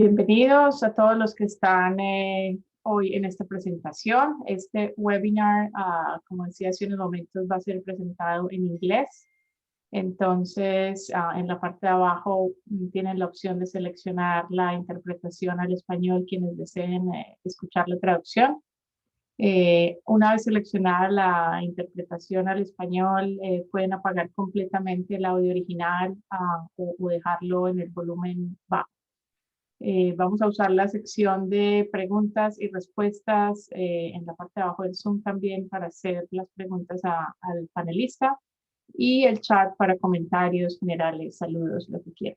Bienvenidos a todos los que están hoy en esta presentación. Este webinar, como decía hace unos momentos, va a ser presentado en inglés. Entonces, en la parte de abajo tienen la opción de seleccionar la interpretación al español quienes deseen escuchar la traducción. Una vez seleccionada la interpretación al español, pueden apagar completamente el audio original o dejarlo en el volumen bajo. Vamos a usar la sección de preguntas y respuestas en la parte de abajo del Zoom también para hacer las preguntas al panelista y el chat para comentarios generales, saludos, lo que quieran.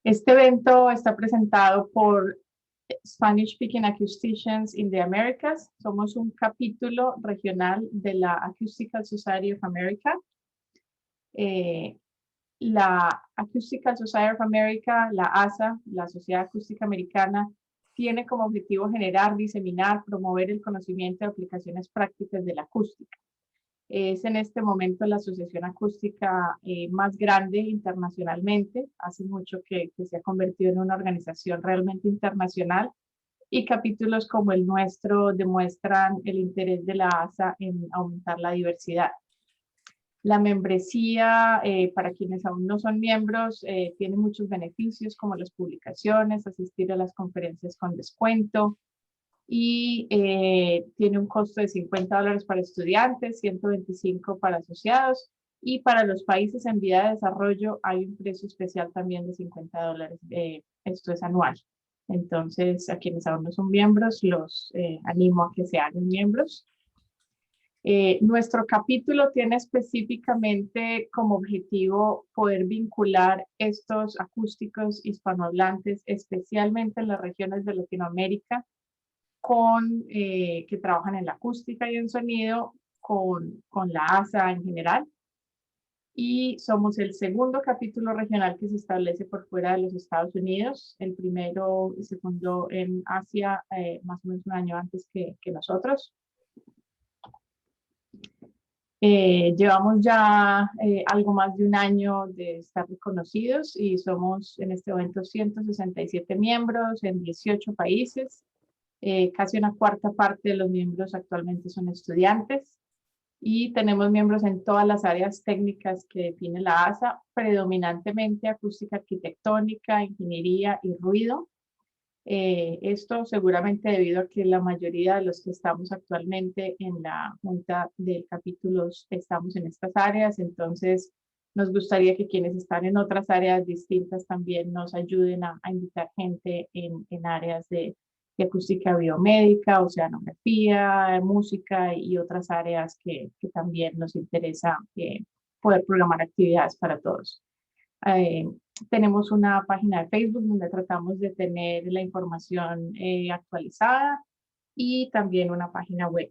Este evento está presentado por Spanish Speaking Acousticians in the Americas. Somos un capítulo regional de la Acoustical Society of America. La Acoustical Society of America, la ASA, la Sociedad Acústica Americana, tiene como objetivo generar, diseminar, promover el conocimiento de aplicaciones prácticas de la acústica. Es en este momento la asociación acústica más grande internacionalmente. Hace mucho que se ha convertido en una organización realmente internacional y capítulos como el nuestro demuestran el interés de la ASA en aumentar la diversidad. La membresía, para quienes aún no son miembros, tiene muchos beneficios como las publicaciones, asistir a las conferencias con descuento y tiene un costo de $50 para estudiantes, 125 para asociados y para los países en vía de desarrollo hay un precio especial también de $50. Esto es anual. Entonces, a quienes aún no son miembros, los animo a que se hagan miembros. Nuestro capítulo tiene específicamente como objetivo poder vincular estos acústicos hispanohablantes, especialmente en las regiones de Latinoamérica, que trabajan en la acústica y en sonido, con la ASA en general. Y somos el segundo capítulo regional que se establece por fuera de los Estados Unidos. El primero y segundo en Asia, más o menos un año antes que nosotros. Llevamos ya algo más de un año de estar reconocidos y somos en este momento 167 miembros en 18 países. Casi una cuarta parte de los miembros actualmente son estudiantes y tenemos miembros en todas las áreas técnicas que define la ASA, predominantemente acústica arquitectónica, ingeniería y ruido. Esto seguramente debido a que la mayoría de los que estamos actualmente en la junta del capítulo estamos en estas áreas, entonces nos gustaría que quienes están en otras áreas distintas también nos ayuden a invitar gente en áreas de acústica biomédica, oceanografía, música y otras áreas que también nos interesa poder programar actividades para todos. Tenemos una página de Facebook donde tratamos de tener la información actualizada y también una página web.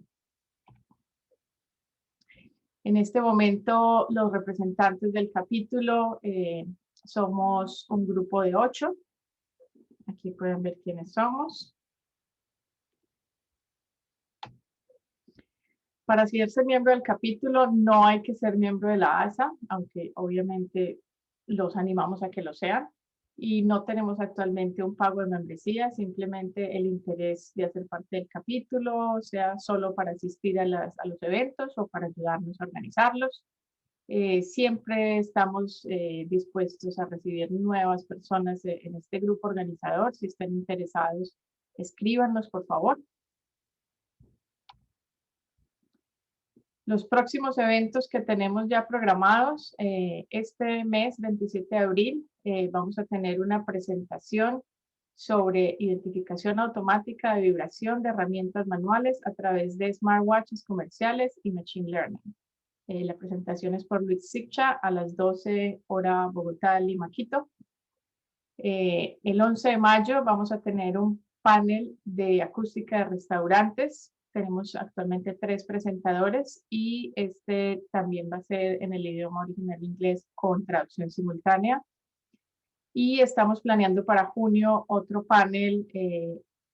En este momento, los representantes del capítulo somos un grupo de 8. Aquí pueden ver quiénes somos. Para ser miembro del capítulo no hay que ser miembro de la ASA, aunque obviamente los animamos a que lo sean. Y no tenemos actualmente un pago de membresía, simplemente el interés de hacer parte del capítulo, sea solo para asistir a los eventos o para ayudarnos a organizarlos. Siempre estamos dispuestos a recibir nuevas personas en este grupo organizador. Si están interesados, escríbanos, por favor. Los próximos eventos que tenemos ya programados, este mes, 27 de abril, vamos a tener una presentación sobre identificación automática de vibración de herramientas manuales a través de smartwatches comerciales y machine learning. La presentación es por Luis Siccha a las 12 hora Bogotá, Lima, Quito. El 11 de mayo vamos a tener un panel de acústica de restaurantes. Tenemos actualmente 3 presentadores y este también va a ser en el idioma original inglés con traducción simultánea. Y estamos planeando para junio otro panel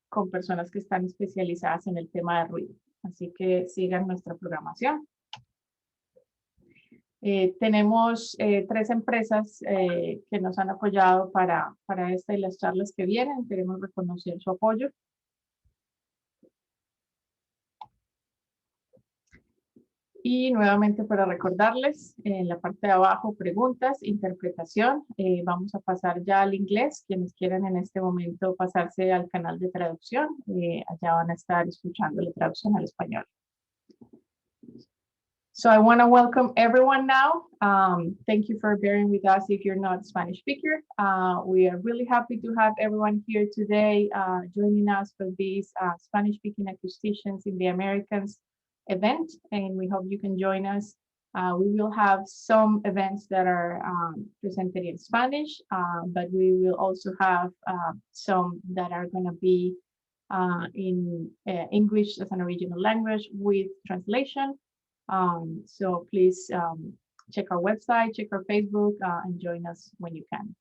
con personas que están especializadas en el tema de ruido. Así que sigan nuestra programación. Tenemos 3 empresas que nos han apoyado para esta y las charlas que vienen. Queremos reconocer su apoyo. Y nuevamente para recordarles, en la parte de abajo, preguntas, interpretación. Vamos a pasar ya al inglés. Quienes quieran en este momento pasarse al canal de traducción, allá van a estar escuchando la traducción al español. So I want to welcome everyone now. Thank you for bearing with us if you're not a Spanish speaker. We are really happy to have everyone here today joining us for this Spanish-speaking acousticians in the Americas event, and we hope you can join us. We will have some events that are presented in Spanish, but we will also have some that are going to be in English as an original language with translation. So please check our website, check our Facebook, and join us when you can.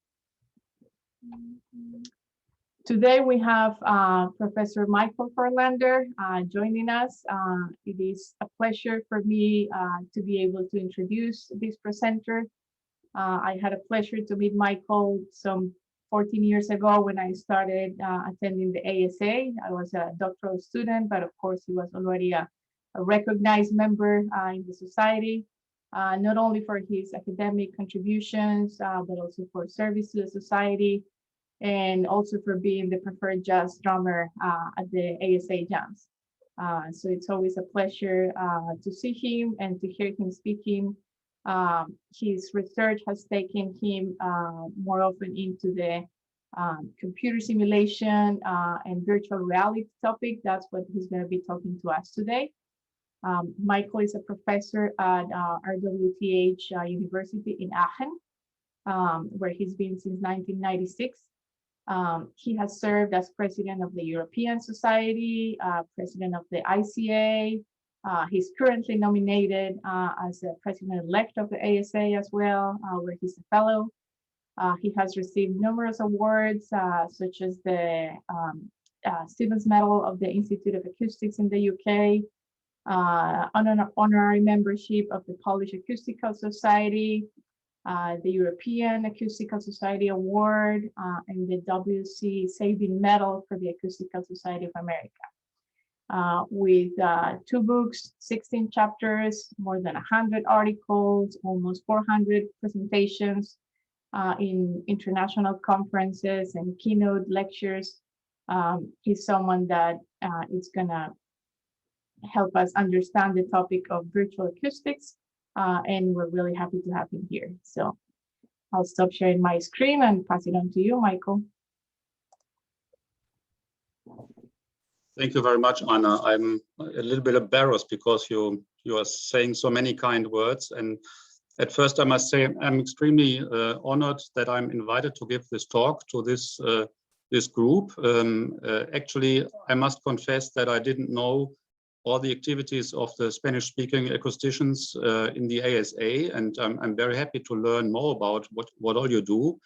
Today we have Professor Michael Vorländer joining us. It is a pleasure for me to be able to introduce this presenter. I had a pleasure to meet Michael some 14 years ago when I started attending the ASA. I was a doctoral student, but of course he was already a recognized member in the society, not only for his academic contributions, but also for service to the society, and also for being the preferred jazz drummer at the ASA jams. So it's always a pleasure to see him and to hear him speaking. His research has taken him more often into the computer simulation and virtual reality topic. That's what he's going to be talking to us today. Michael is a professor at RWTH University in Aachen, where he's been since 1996. He has served as president of the European Society, president of the ICA. He's currently nominated as the president-elect of the ASA as well, where he's a fellow. He has received numerous awards, such as the Stevens Medal of the Institute of Acoustics in the UK, honorary membership of the Polish Acoustical Society, the European Acoustical Society Award, and the WC Sabin Medal for the Acoustical Society of America. With 2 books, 16 chapters, more than 100 articles, almost 400 presentations in international conferences and keynote lectures. He's someone that is gonna help us understand the topic of virtual acoustics, and we're really happy to have him here. So I'll stop sharing my screen and pass it on to you, Michael. Thank you very much, Anna. I'm a little bit embarrassed because you are saying so many kind words. And at first, I must say I'm extremely honored that I'm invited to give this talk to this this group. Actually, I must confess that I didn't know all the activities of the Spanish-speaking acousticians in the ASA, and I'm very happy to learn more about what all you do.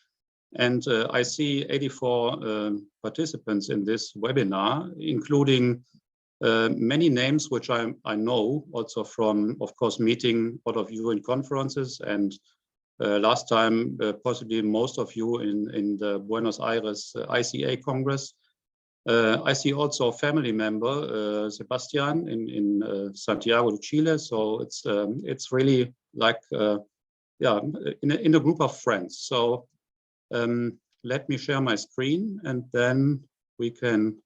And I see 84 participants in this webinar, including many names which I know also from, of course, meeting a lot of you in conferences, and last time possibly most of you in the Buenos Aires ICA Congress. I see also a family member, Sebastian, in Santiago de Chile. So it's really like yeah, in a group of friends. So let me share my screen and then we can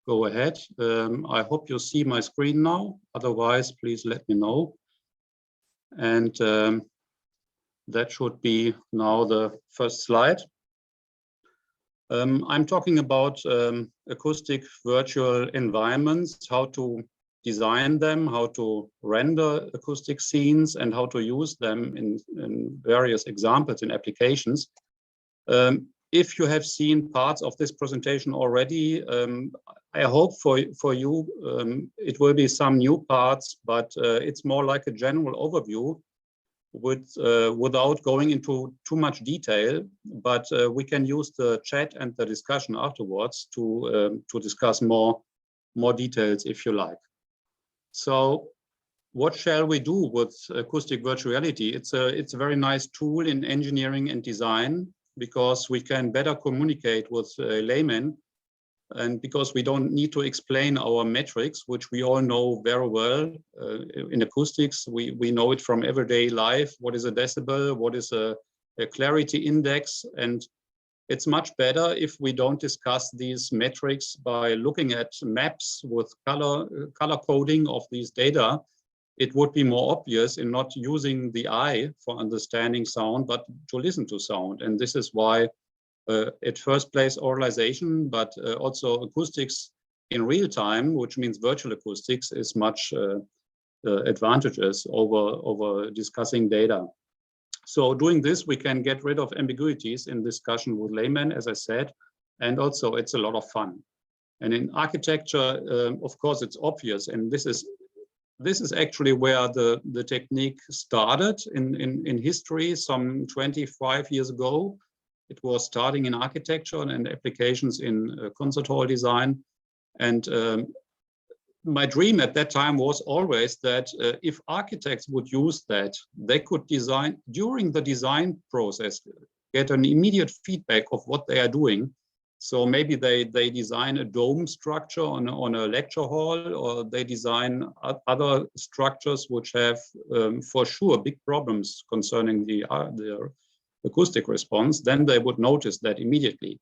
go ahead. I hope you see my screen now. Otherwise, please let me know. And that should be now the first slide. I'm talking about acoustic virtual environments, how to design them, how to render acoustic scenes, and how to use them in various examples and applications. If you have seen parts of this presentation already, I hope for you it will be some new parts, but it's more like a general overview without going into too much detail, but we can use the chat and the discussion afterwards to discuss more details if you like. So what shall we do with acoustic virtual reality? It's a very nice tool in engineering and design, because we can better communicate with laymen, and because we don't need to explain our metrics, which we all know very well. In acoustics, we know it from everyday life. What is a decibel? What is a clarity index? And it's much better if we don't discuss these metrics by looking at maps with color coding of these data. It would be more obvious in not using the eye for understanding sound, but to listen to sound. And this is why at first place oralization, but also acoustics in real time, which means virtual acoustics, is much advantageous over discussing data. So doing this, we can get rid of ambiguities in discussion with laymen, as I said, and also it's a lot of fun. And in architecture, of course, it's obvious, and this is actually where the technique started in history some 25 years ago. It was starting in architecture and applications in concert hall design. And my dream at that time was always that if architects would use that, they could design, during the design process, get an immediate feedback of what they are doing. So maybe they design a dome structure on a lecture hall, or they design other structures which have for sure big problems concerning the acoustic response. Then they would notice that immediately.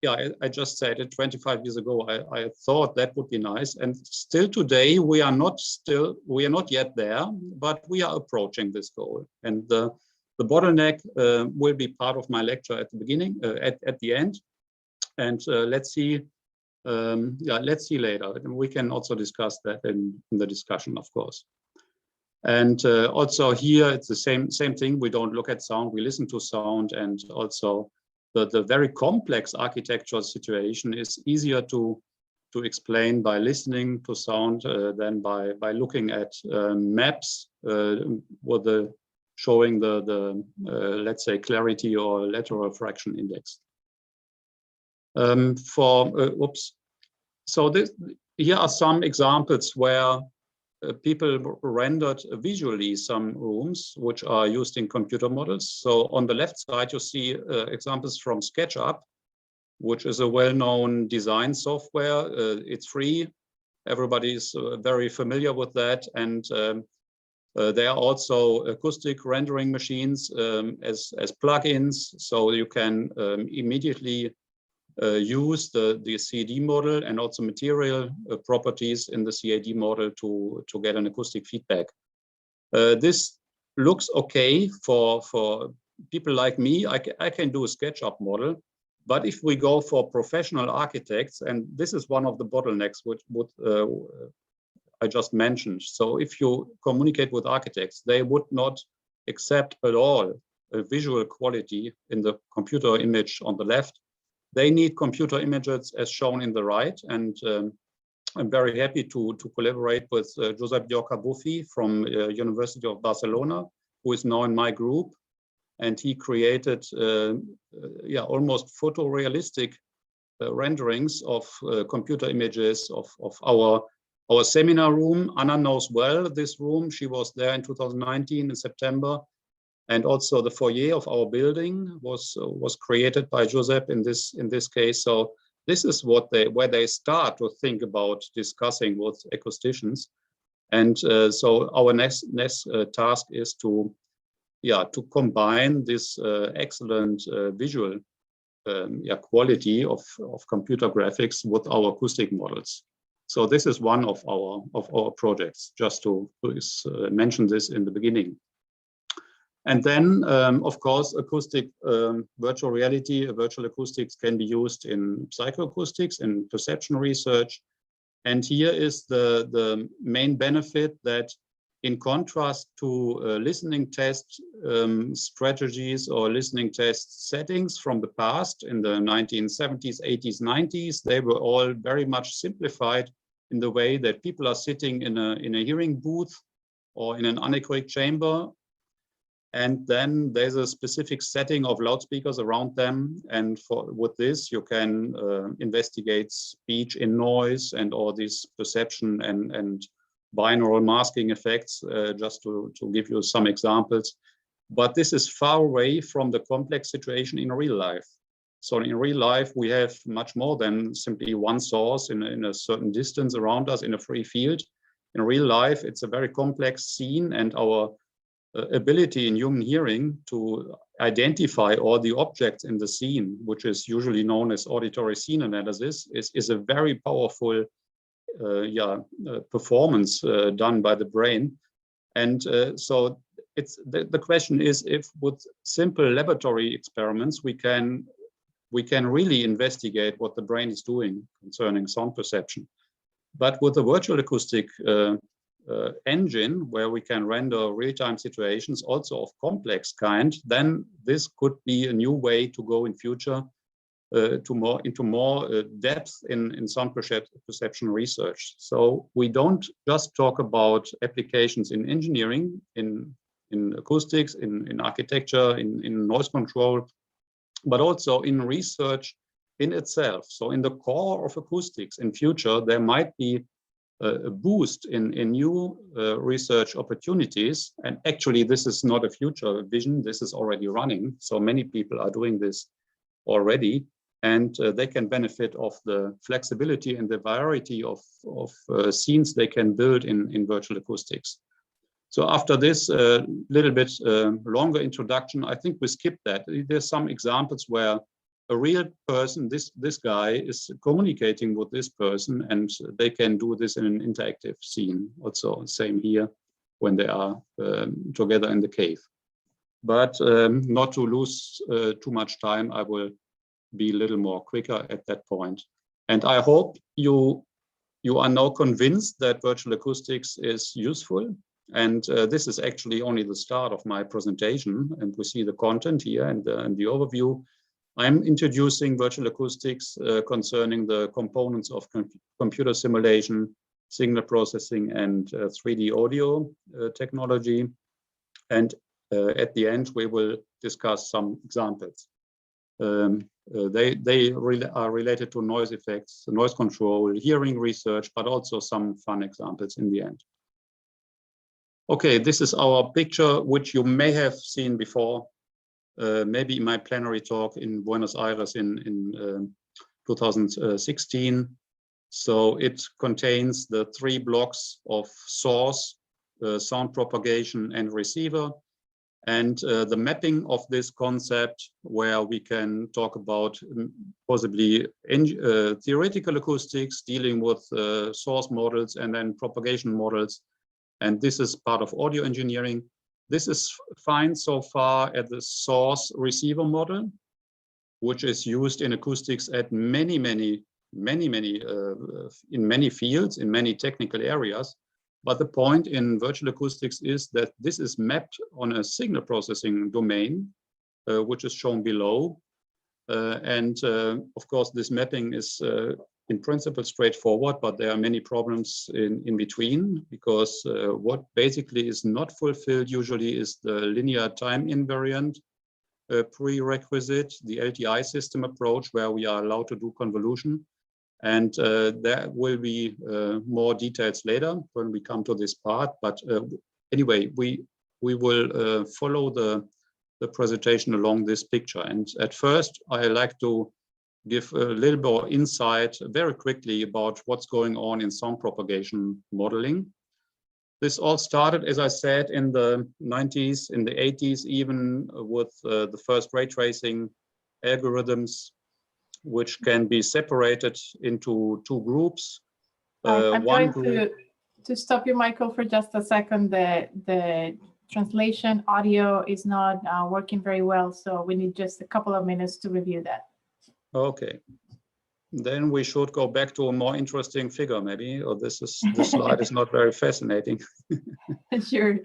Yeah, I just said it 25 years ago. I thought that would be nice, and still today we are not yet there, but we are approaching this goal. And the bottleneck will be part of my lecture at the beginning, at the end, and let's see. Yeah, let's see later, and we can also discuss that in the discussion, of course. And also here it's the same thing. We don't look at sound, we listen to sound, and also the very complex architectural situation is easier to explain by listening to sound than by looking at maps with showing the let's say clarity or lateral fraction index. So here are some examples where people rendered visually some rooms which are used in computer models. So on the left side, you see examples from SketchUp, which is a well-known design software. It's free. Everybody is very familiar with that. And there are also acoustic rendering machines as plugins. So you can immediately use the CAD model and also material properties in the CAD model to get an acoustic feedback. This looks okay for people like me. I can do a SketchUp model, but if we go for professional architects, and this is one of the bottlenecks which I just mentioned. So if you communicate with architects, they would not accept at all a visual quality in the computer image on the left. They need computer images as shown in the right, and I'm very happy to collaborate with Josep Llorca Buffi from University of Barcelona, who is now in my group, and he created yeah, almost photorealistic renderings of computer images of our seminar room. Anna knows well this room. She was there in 2019 in September. And also the foyer of our building was created by Josep in this case. So this is where they start to think about discussing with acousticians. And so our next task is to combine this excellent visual quality of computer graphics with our acoustic models. So this is one of our projects, just to mention this in the beginning. And then, of course, acoustic virtual reality, virtual acoustics can be used in psychoacoustics, in perception research. And here is the main benefit that, in contrast to listening test strategies or listening test settings from the past in the 1970s, 80s, 90s, they were all very much simplified in the way that people are sitting in a hearing booth or in an anechoic chamber. And then there's a specific setting of loudspeakers around them. And with this, you can investigate speech in noise and all this perception and binaural masking effects, just to give you some examples. But this is far away from the complex situation in real life. So in real life, we have much more than simply one source in a certain distance around us in a free field. In real life, it's a very complex scene, and our ability in human hearing to identify all the objects in the scene, which is usually known as auditory scene analysis, is a very powerful performance done by the brain. And so it's the question is, if with simple laboratory experiments we can really investigate what the brain is doing concerning sound perception. But with the virtual acoustic engine, where we can render real-time situations also of complex kind, then this could be a new way to go in future into more depth in sound perception research. So we don't just talk about applications in engineering, in acoustics, in architecture, in noise control, but also in research in itself. So in the core of acoustics in future, there might be a boost in new research opportunities. And actually, this is not a future vision. This is already running. So many people are doing this already. And they can benefit of the flexibility and the variety of scenes they can build in virtual acoustics. So after this little bit longer introduction, I think we skipped that. There's some examples where a real person, this guy is communicating with this person, and they can do this in an interactive scene. Also, same here when they are together in the cave. But not to lose too much time, I will be a little more quicker at that point. And I hope you are now convinced that virtual acoustics is useful. And this is actually only the start of my presentation. And we see the content here and the overview. I'm introducing virtual acoustics concerning the components of computer simulation, signal processing, and 3D audio technology. And at the end, we will discuss some examples. They are related to noise effects, noise control, hearing research, but also some fun examples in the end. Okay, this is our picture, which you may have seen before, maybe in my plenary talk in Buenos Aires in 2016. So it contains the 3 blocks of source, sound propagation, and receiver. And the mapping of this concept, where we can talk about possibly theoretical acoustics, dealing with source models and then propagation models. And this is part of audio engineering. This is fine so far at the source receiver model, which is used in acoustics at many fields, in many technical areas. But the point in virtual acoustics is that this is mapped on a signal processing domain, which is shown below. Of course, this mapping is in principle straightforward, but there are many problems in between, because what basically is not fulfilled usually is the linear time invariant prerequisite, the LTI system approach, where we are allowed to do convolution. And there will be more details later when we come to this part. But anyway, we will follow the presentation along this picture. And at first, I like to give a little more insight very quickly about what's going on in sound propagation modeling. This all started, as I said, in the 90s, in the 80s, even with the first ray tracing algorithms, which can be separated into 2 groups. I'm going to stop you, Michael, for just a second. The translation audio is not working very well, so we need just a couple of minutes to review that. Okay. Then we should go back to a more interesting figure, maybe, or this slide is not very fascinating. Sure.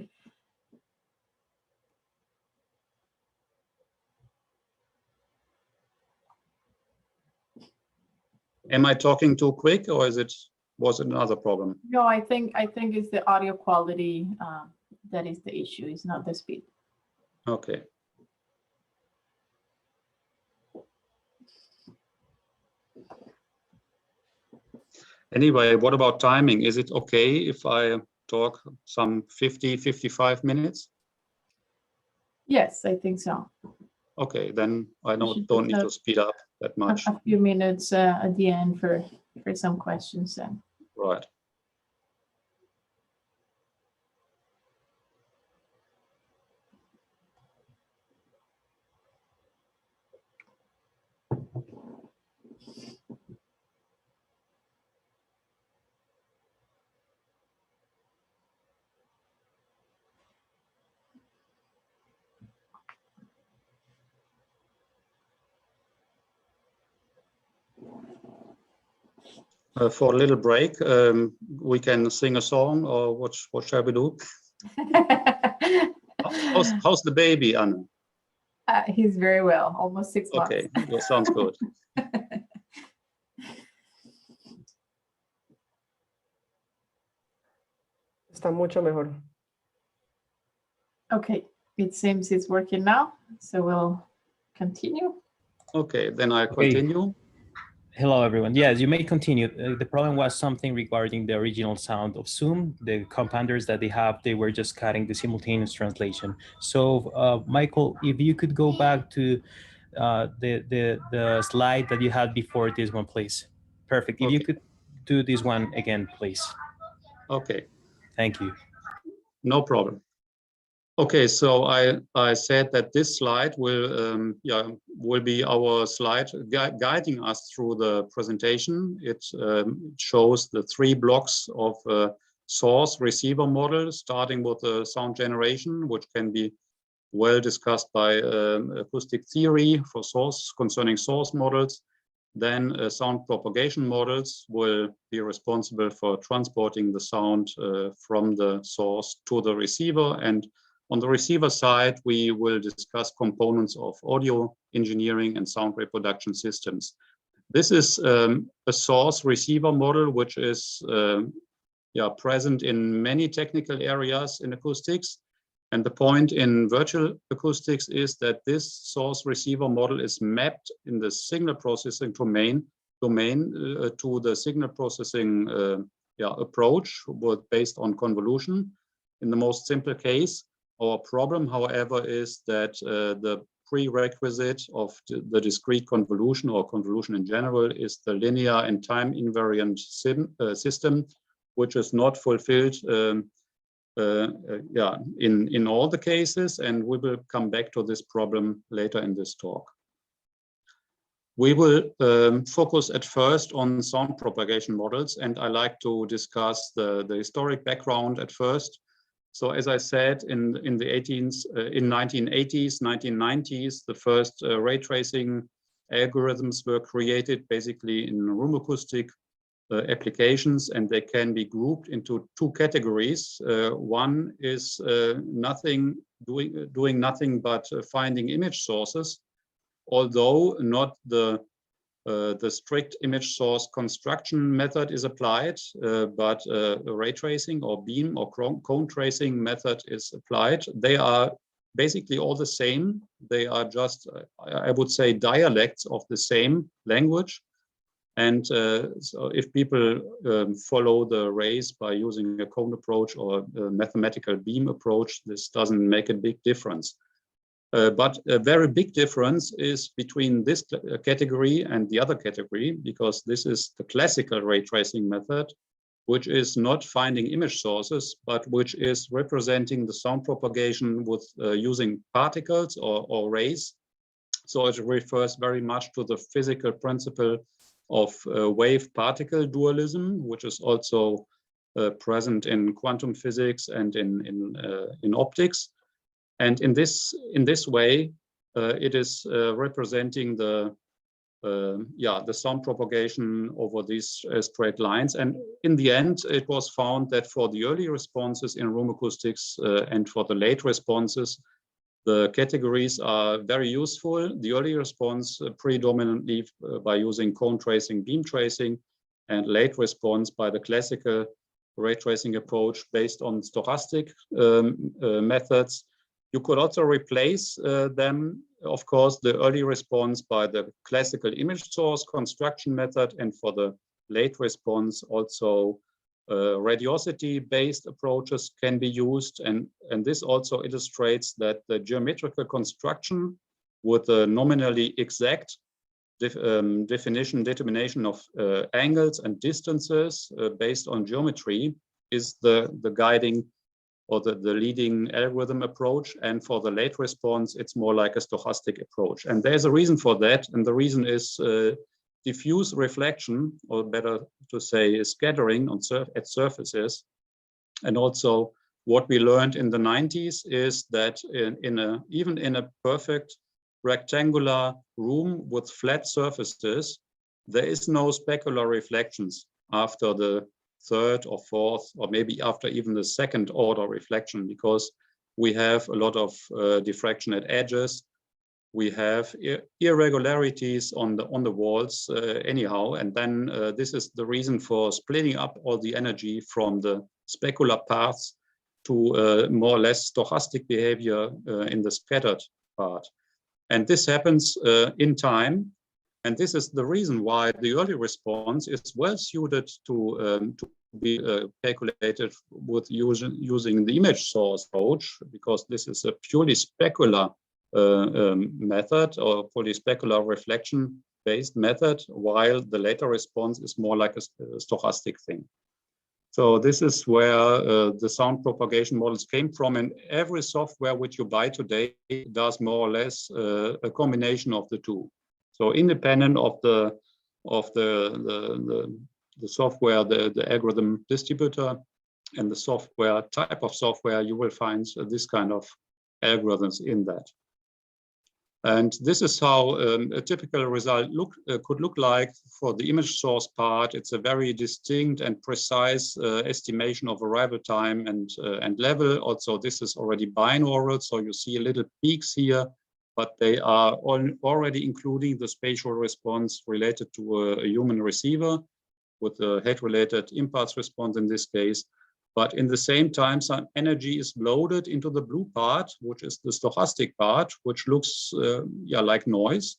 Am I talking too quick, or was it another problem? No, I think it's the audio quality that is the issue. It's not the speed. Okay. Anyway, what about timing? Is it okay if I talk? Some 55 minutes? Yes, I think so. Okay, then I don't put need to speed up that much. A few minutes at the end for some questions then. Right. For a little break, we can sing a song, or what shall we do? How's the baby, Anna? He's very well, almost 6 months. Okay, that sounds good. Está mucho mejor. Okay, it seems it's working now, so we'll continue. Okay, then I continue. Hello, everyone. Yes, you may continue. The problem was something regarding the original sound of Zoom. The compounders that they were just cutting the simultaneous translation. So, Michael, if you could go back to the slide that you had before this one, please. Perfect. If you could do this one again, please. Okay. Thank you. No problem. Okay, so I said that this slide will be our slide guiding us through the presentation. It shows the 3 blocks of source receiver model, starting with the sound generation, which can be well discussed by acoustic theory for concerning source models. Then sound propagation models will be responsible for transporting the sound from the source to the receiver. And on the receiver side, we will discuss components of audio engineering and sound reproduction systems. This is a source receiver model, which is present in many technical areas in acoustics. And the point in virtual acoustics is that this source receiver model is mapped in the signal processing domain to the signal processing approach based on convolution. In the most simple case, our problem, however, is that the prerequisite of the discrete convolution or convolution in general is the linear and time invariant system, which is not fulfilled in all the cases, and we will come back to this problem later in this talk. We will focus at first on sound propagation models, and I like to discuss the historic background at first. So as I said, in the 1980s, 1990s, the first ray tracing algorithms were created basically in room acoustic applications, and they can be grouped into 2 categories. One is doing nothing but finding image sources, although not the strict image source construction method is applied, but a ray tracing or beam or cone tracing method is applied. They are basically all the same. They are just, I would say, dialects of the same language. And so if people follow the rays by using a cone approach or a mathematical beam approach, this doesn't make a big difference. But a very big difference is between this category and the other category, because this is the classical ray tracing method, which is not finding image sources, but which is representing the sound propagation with using particles or rays. So it refers very much to the physical principle of wave-particle dualism, which is also present in quantum physics and in optics. And in this way, it is representing the sound propagation over these straight lines. And in the end, it was found that for the early responses in room acoustics and for the late responses, the categories are very useful. The early response predominantly by using cone tracing, beam tracing, and late response by the classical ray tracing approach based on stochastic methods. You could also replace them, of course, the early response by the classical image source construction method, and for the late response also radiosity-based approaches can be used, and this also illustrates that the geometrical construction with a nominally exact determination of angles and distances based on geometry is the guiding or the leading algorithm approach. And for the late response, it's more like a stochastic approach. And there's a reason for that. And the reason is diffuse reflection, or better to say scattering at surfaces. And also what we learned in the 90s is that even in a perfect rectangular room with flat surfaces, there is no specular reflections after the third or fourth, or maybe after even the second order reflection, because we have a lot of diffraction at edges. We have irregularities on the walls anyhow, and then this is the reason for splitting up all the energy from the specular paths to more or less stochastic behavior in the scattered part. And this happens in time, and this is the reason why the early response is well suited to be calculated with using the image source approach, because this is a purely specular method, or fully specular reflection based method, while the later response is more like a stochastic thing. So this is where the sound propagation models came from, and every software which you buy today does more or less a combination of the two. So independent of the software, the algorithm distributor, and the software type of software, you will find this kind of algorithms in that. And this is how a typical result could look like for the image source part. It's a very distinct and precise estimation of arrival time and level. Also, this is already binaural, so you see little peaks here, but they are already including the spatial response related to a human receiver with a head-related impulse response in this case. But in the same time, some energy is loaded into the blue part, which is the stochastic part, which looks like noise.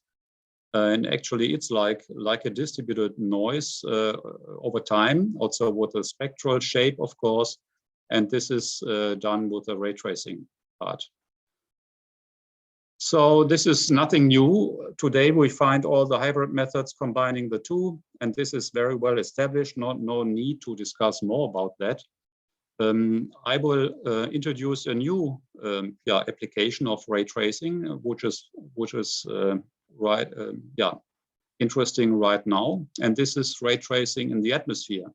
And actually, it's like a distributed noise over time, also with a spectral shape, of course. And this is done with the ray tracing part. So this is nothing new. Today, we find all the hybrid methods combining the two, and this is very well established. No need to discuss more about that. I will introduce a new application of ray tracing, which is interesting right now, and this is ray tracing in the atmosphere.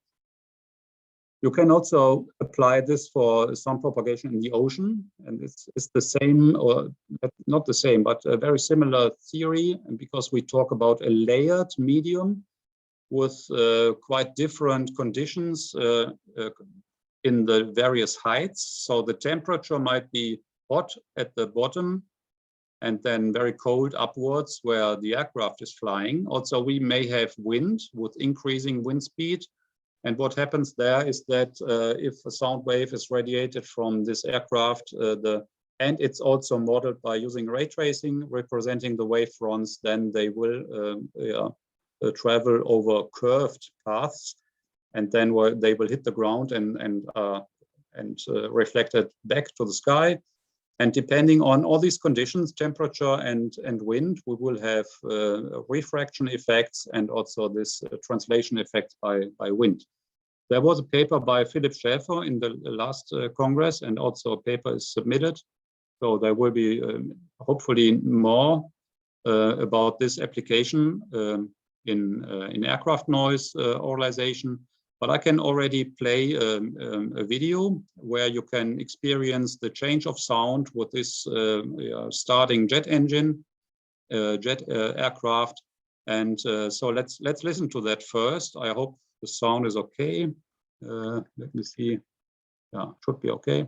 You can also apply this for sound propagation in the ocean, and it's the same, or not the same, but a very similar theory, because we talk about a layered medium with quite different conditions in the various heights. So the temperature might be hot at the bottom and then very cold upwards where the aircraft is flying. Also, we may have wind with increasing wind speed. And what happens there is that if a sound wave is radiated from this aircraft, and it's also modeled by using ray tracing, representing the wave fronts, then they will travel over curved paths. And then they will hit the ground and reflect it back to the sky. And depending on all these conditions, temperature and wind, we will have refraction effects and also this translation effect by wind. There was a paper by Philip Schäfer in the last Congress, and also a paper is submitted. So there will be hopefully more about this application in aircraft noise auralization. But I can already play a video where you can experience the change of sound with this starting jet engine, aircraft. And so let's listen to that first. I hope the sound is okay. Let me see. Yeah, should be okay.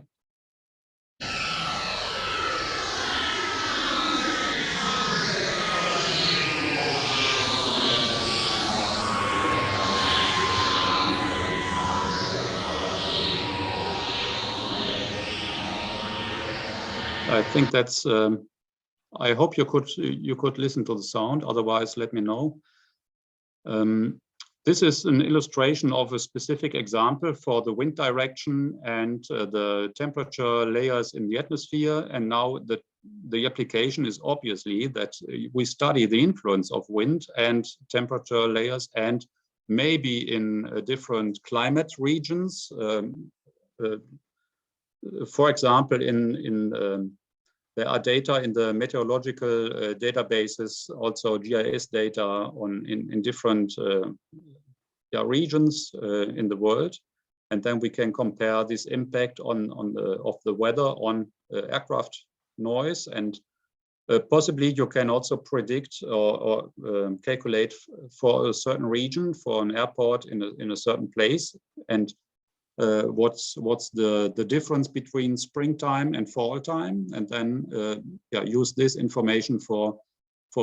I think that's. I hope you could listen to the sound. Otherwise, let me know. This is an illustration of a specific example for the wind direction and the temperature layers in the atmosphere. And now the application is obviously that we study the influence of wind and temperature layers, and maybe in different climate regions. For example, there are data in the meteorological databases, also GIS data in different regions in the world, and then we can compare this impact of the weather on aircraft noise, and possibly you can also predict or calculate for a certain region, for an airport in a certain place, and what's the difference between springtime and fall time, and then use this information for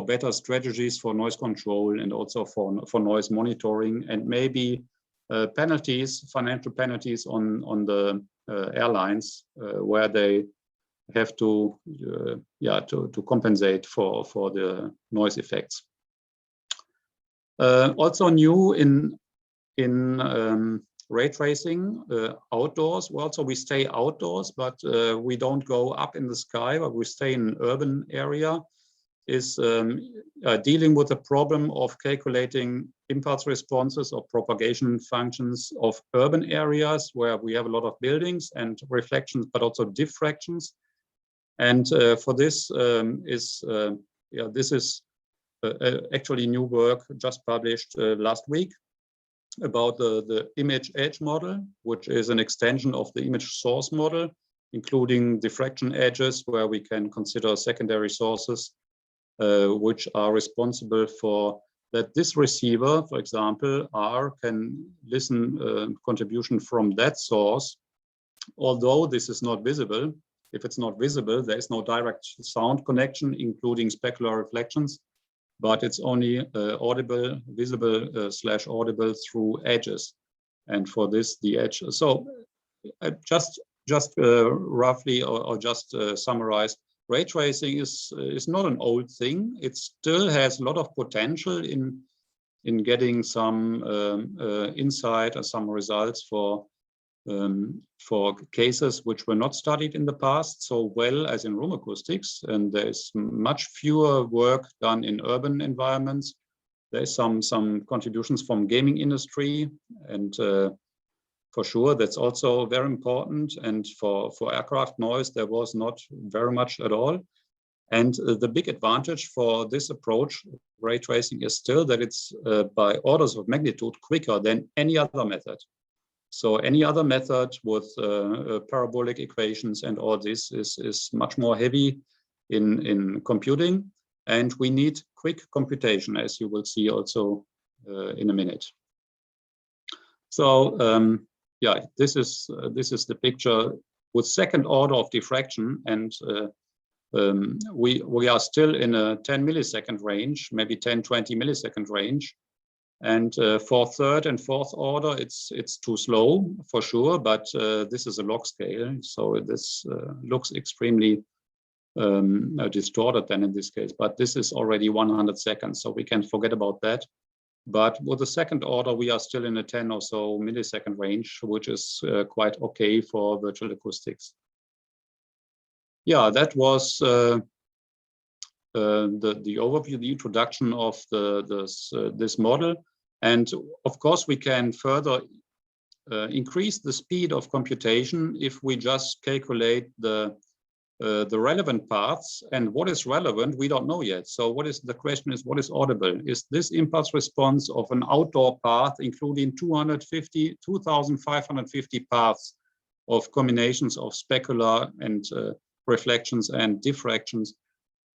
better strategies for noise control and also for noise monitoring, and maybe penalties, financial penalties on the airlines where they have to compensate for the noise effects. Also new in ray tracing outdoors. Well, so we stay outdoors, but we don't go up in the sky, but we stay in an urban area, is dealing with the problem of calculating impulse responses or propagation functions of urban areas where we have a lot of buildings and reflections, but also diffractions. And for this this is actually new work just published last week about the image edge model, which is an extension of the image source model, including diffraction edges, where we can consider secondary sources which are responsible for that this receiver, for example, R, can listen contribution from that source, although this is not visible. If it's not visible, there is no direct sound connection, including specular reflections, but it's only audible, visible / audible through edges. And for this, the edge. So just roughly or just summarized, ray tracing is not an old thing. It still has a lot of potential in getting some insight or some results for cases which were not studied in the past so well as in room acoustics, and there is much fewer work done in urban environments. There's some contributions from gaming industry, and for sure that's also very important. And for aircraft noise, there was not very much at all. And the big advantage for this approach, ray tracing, is still that it's by orders of magnitude quicker than any other method. So any other method with parabolic equations and all this is much more heavy in computing, and we need quick computation, as you will see also in a minute. So this is the picture with second order of diffraction, and we are still in a 10 millisecond range, maybe 10-20 millisecond range. And for third and fourth order, it's too slow for sure, but this is a log scale, so this looks extremely distorted then in this case. But this is already 100 seconds, so we can forget about that. But with the second order, we are still in a 10 or so millisecond range, which is quite okay for virtual acoustics. Yeah, that was the overview, the introduction of this model. And of course, we can further increase the speed of computation if we just calculate the relevant paths. And what is relevant, we don't know yet. So the question is, what is audible? Is this impulse response of an outdoor path, including 2,550 paths of combinations of specular and reflections and diffractions,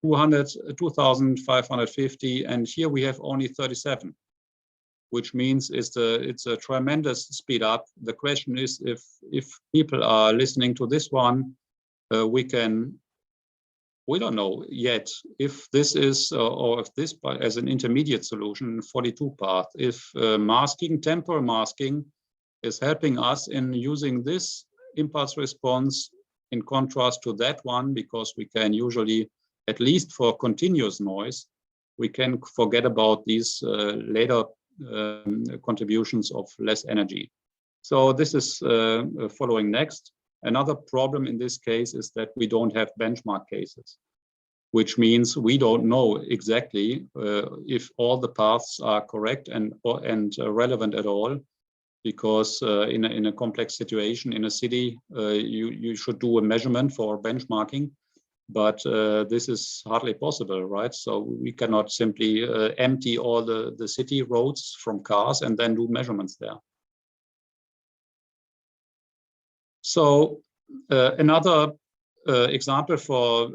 2,550, and here we have only 37, which means it's a tremendous speed up. The question is, if people are listening to this one, we don't know yet if this is or if this as an intermediate solution, 42 path, if masking, temporal masking is helping us in using this impulse response in contrast to that one, because we can usually, at least for continuous noise, we can forget about these later contributions of less energy. So this is following next. Another problem in this case is that we don't have benchmark cases, which means we don't know exactly if all the paths are correct and relevant at all, because in a complex situation in a city, you should do a measurement for benchmarking, but this is hardly possible, right? So we cannot simply empty all the city roads from cars and then do measurements there. So another example for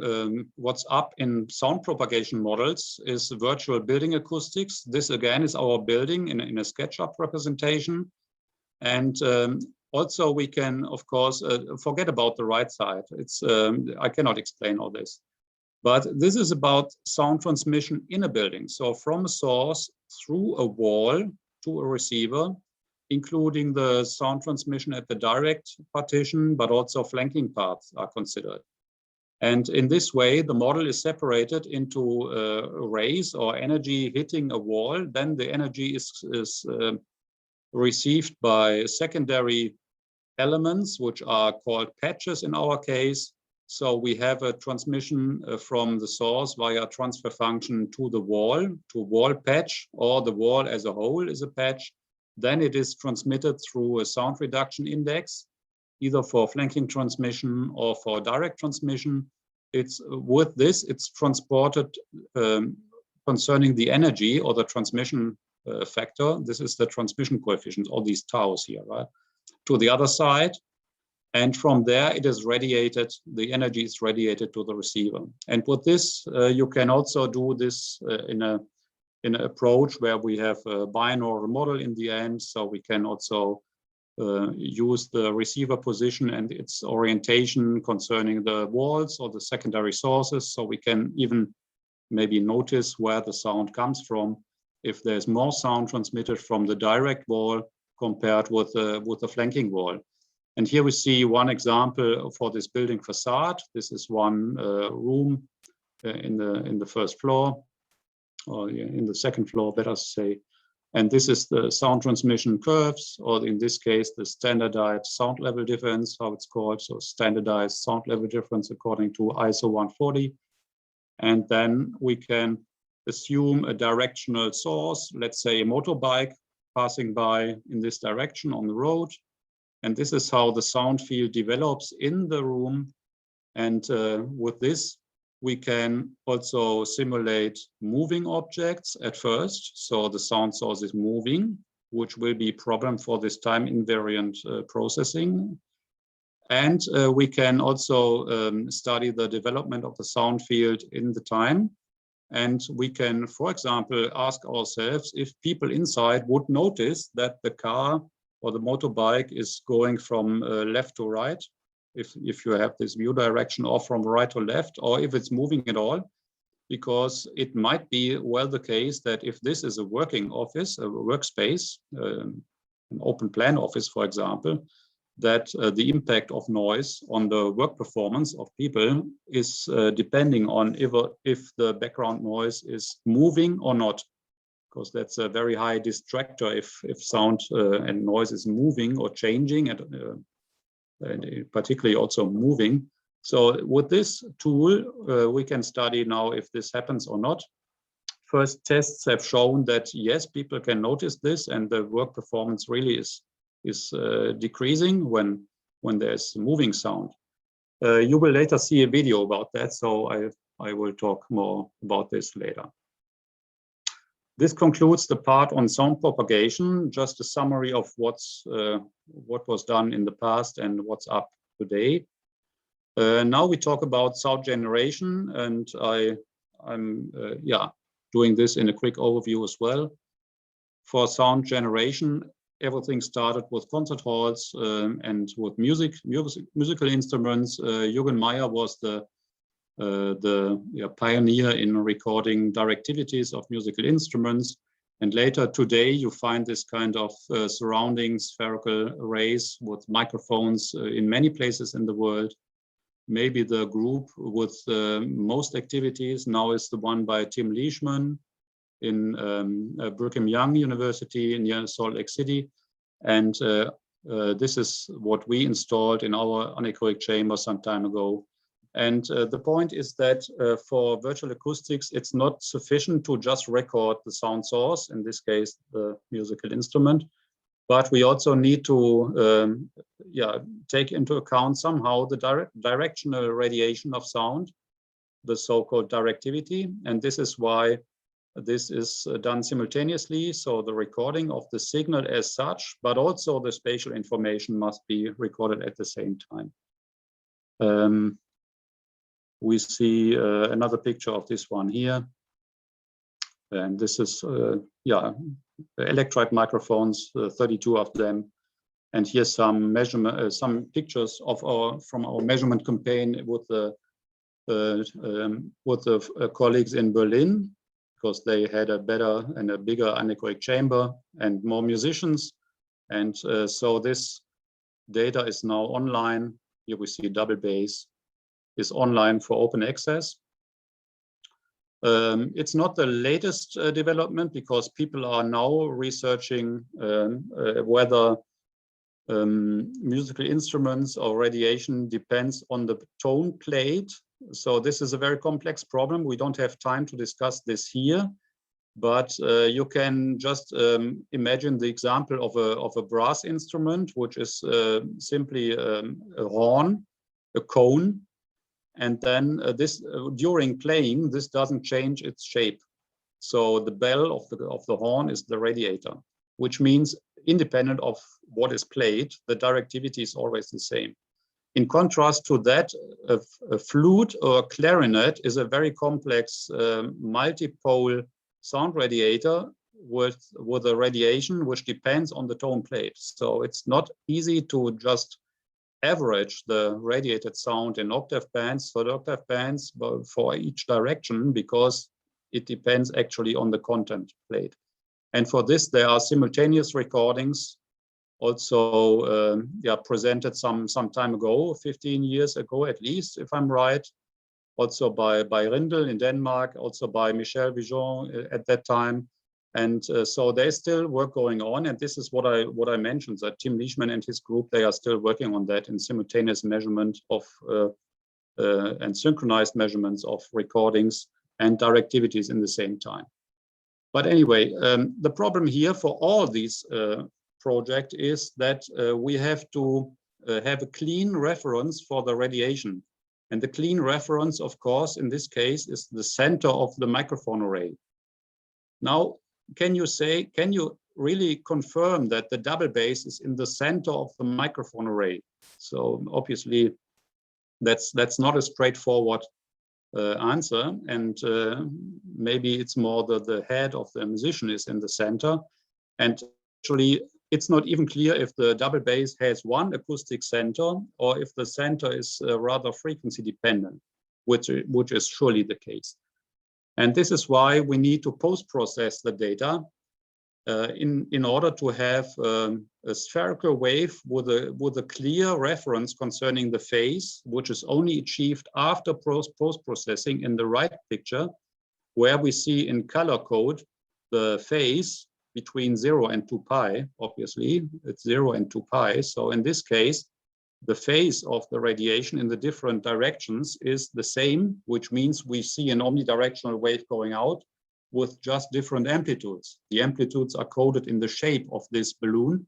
what's up in sound propagation models is virtual building acoustics. This again is our building in a SketchUp representation. And also we can, of course, forget about the right side. It's I cannot explain all this. But this is about sound transmission in a building. So from a source through a wall to a receiver, including the sound transmission at the direct partition, but also flanking paths are considered. And in this way, the model is separated into rays or energy hitting a wall. Then the energy is received by secondary elements, which are called patches in our case. So we have a transmission from the source via transfer function to the wall patch, or the wall as a whole is a patch. Then it is transmitted through a sound reduction index, either for flanking transmission or for direct transmission. It's with this, it's transported concerning the energy or the transmission factor. This is the transmission coefficient, all these taus here, right? To the other side. And from there, it is radiated, the energy is radiated to the receiver. And with this, you can also do this in an approach where we have a binaural model in the end. So we can also use the receiver position and its orientation concerning the walls or the secondary sources. So we can even maybe notice where the sound comes from, if there's more sound transmitted from the direct wall compared with the flanking wall. And here we see one example for this building facade. This is one room in the first floor, or in the second floor, better say. And this is the sound transmission curves, or in this case, the standardized sound level difference, how it's called. So standardized sound level difference according to ISO 140. And then we can assume a directional source, let's say a motorbike passing by in this direction on the road. And this is how the sound field develops in the room. And with this, we can also simulate moving objects at first. So the sound source is moving, which will be a problem for this time invariant processing. And we can also study the development of the sound field in the time. And we can, for example, ask ourselves if people inside would notice that the car or the motorbike is going from left to right, if you have this view direction, or from right to left, or if it's moving at all, because it might be well the case that if this is a working office, a workspace, an open plan office, for example, that the impact of noise on the work performance of people is depending on if the background noise is moving or not, because that's a very high distractor if sound and noise is moving or changing, and particularly also moving. So with this tool, we can study now if this happens or not. First tests have shown that yes, people can notice this, and the work performance really is decreasing when there's moving sound. You will later see a video about that, so I will talk more about this later. This concludes the part on sound propagation, just a summary of what was done in the past and what's up today. Now we talk about sound generation, and I'm doing this in a quick overview as well. For sound generation, everything started with concert halls and with musical instruments. Jürgen Meyer was the pioneer in recording directivities of musical instruments. And later today, you find this kind of surrounding spherical arrays with microphones in many places in the world. Maybe the group with most activities now is the one by Tim Leishman. in Brigham Young University near Salt Lake City. And this is what we installed in our anechoic chamber some time ago. And the point is that for virtual acoustics, it's not sufficient to just record the sound source, in this case, the musical instrument, but we also need to take into account somehow the directional radiation of sound, the so-called directivity. And this is why this is done simultaneously. So the recording of the signal as such, but also the spatial information must be recorded at the same time. We see another picture of this one here. And this is, electrite microphones, 32 of them. And here's some measurement, some pictures of from our measurement campaign with the colleagues in Berlin, because they had a better and a bigger anechoic chamber and more musicians. And so this data is now online. Here we see double bass is online for open access. It's not the latest development, because people are now researching whether musical instruments or radiation depends on the tone played. So this is a very complex problem. We don't have time to discuss this here, but you can just imagine the example of a brass instrument, which is simply a horn, a cone, and then this during playing, this doesn't change its shape. So the bell of the horn is the radiator, which means independent of what is played, the directivity is always the same. In contrast to that, a flute or a clarinet is a very complex multipole sound radiator with a radiation which depends on the tone played. So it's not easy to just average the radiated sound in octave bands, third octave bands, for each direction, because it depends actually on the content played. And for this, there are simultaneous recordings also presented some time ago, 15 years ago at least, if I'm right, also by Rindel in Denmark, also by Michel Vigeon at that time. And so there's still work going on, and this is what I mentioned, that Tim Leishman and his group, they are still working on that in simultaneous measurement of and synchronized measurements of recordings and directivities in the same time. But anyway, the problem here for all these projects is that we have to have a clean reference for the radiation. And the clean reference, of course, in this case, is the center of the microphone array. Now, can you really confirm that the double bass is in the center of the microphone array? So obviously, that's not a straightforward answer, and maybe it's more the head of the musician is in the center. And actually, it's not even clear if the double bass has one acoustic center or if the center is rather frequency dependent, which is surely the case. And this is why we need to post-process the data in order to have a spherical wave with a clear reference concerning the phase, which is only achieved after post-processing in the right picture, where we see in color code the phase between 0 and 2 pi. Obviously, it's 0 and 2 pi. So in this case, the phase of the radiation in the different directions is the same, which means we see an omnidirectional wave going out with just different amplitudes. The amplitudes are coded in the shape of this balloon,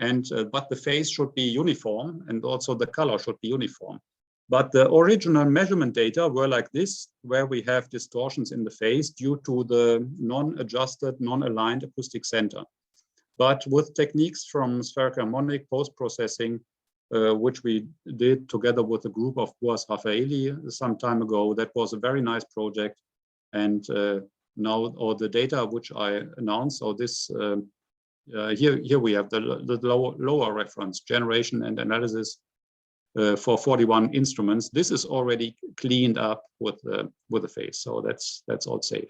and but the phase should be uniform, and also the color should be uniform. But the original measurement data were like this, where we have distortions in the phase due to the non-adjusted, non-aligned acoustic center. But with techniques from spherical harmonic post-processing, which we did together with a group of Boas Raffaeli some time ago, that was a very nice project. And now all the data which I announced, so this here we have the lower reference, generation and analysis for 41 instruments. This is already cleaned up with the phase, so that's all safe.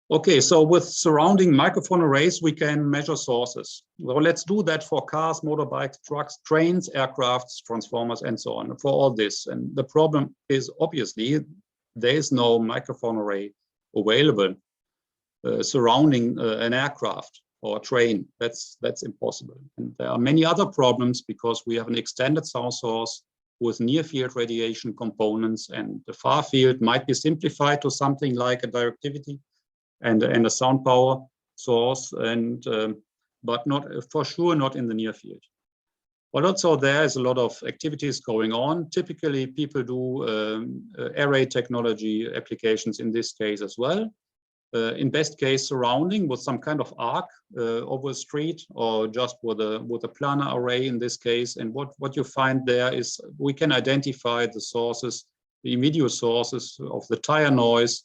Okay, so with surrounding microphone arrays, we can measure sources. Well, let's do that for cars, motorbikes, trucks, trains, aircrafts, transformers, and so on, for all this. And the problem is obviously there is no microphone array available surrounding an aircraft or a train. That's impossible. And there are many other problems because we have an extended sound source with near field radiation components, and the far field might be simplified to something like a directivity and a sound power source, and but not for sure not in the near field. But also there is a lot of activities going on. Typically people do array technology applications in this case as well. In best case surrounding with some kind of arc over a street, or just with a planar array in this case. And what you find there is we can identify the sources, the immediate sources of the tire noise.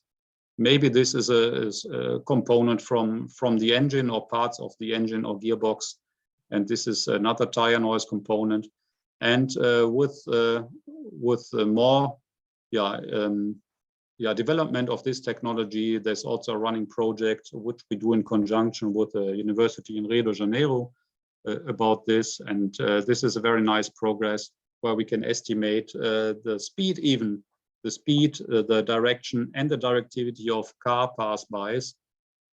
Maybe this is a component from the engine or parts of the engine or gearbox, and this is another tire noise component. And with more development of this technology, there's also a running project which we do in conjunction with the university in Rio de Janeiro about this. And this is a very nice progress where we can estimate the speed, even the speed, the direction and the directivity of car pass-bys.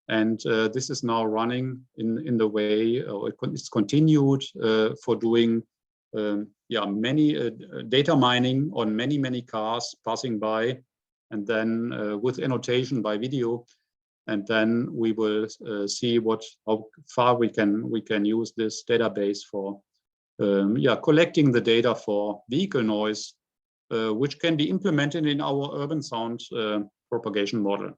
And this is now running in the way, it's continued for doing many data mining on many cars passing by, and then with annotation by video, and then we will see how far we can use this database for collecting the data for vehicle noise, which can be implemented in our urban sound propagation model.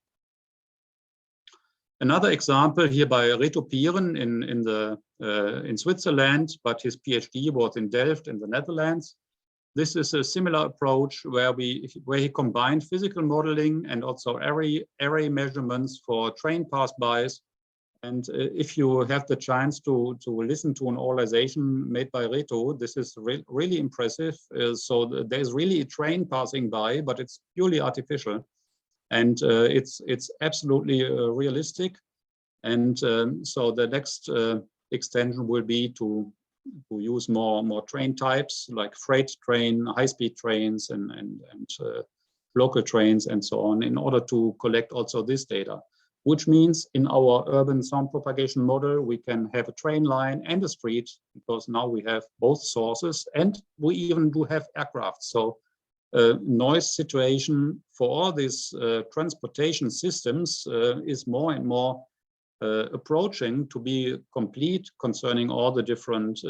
Another example here by Reto Pieren in Switzerland, but his PhD was in Delft in the Netherlands. This is a similar approach where he combined physical modeling and also array measurements for train pass-bys. And if you have the chance to listen to an organization made by Reto, this is really impressive. So there's really a train passing by, but it's purely artificial, and it's absolutely realistic. And so the next extension will be to use more train types like freight train, high-speed trains, and local trains and so on, in order to collect also this data. Which means in our urban sound propagation model, we can have a train line and a street, because now we have both sources, and we even do have aircraft. So noise situation for all these transportation systems is more and more approaching to be complete concerning all the different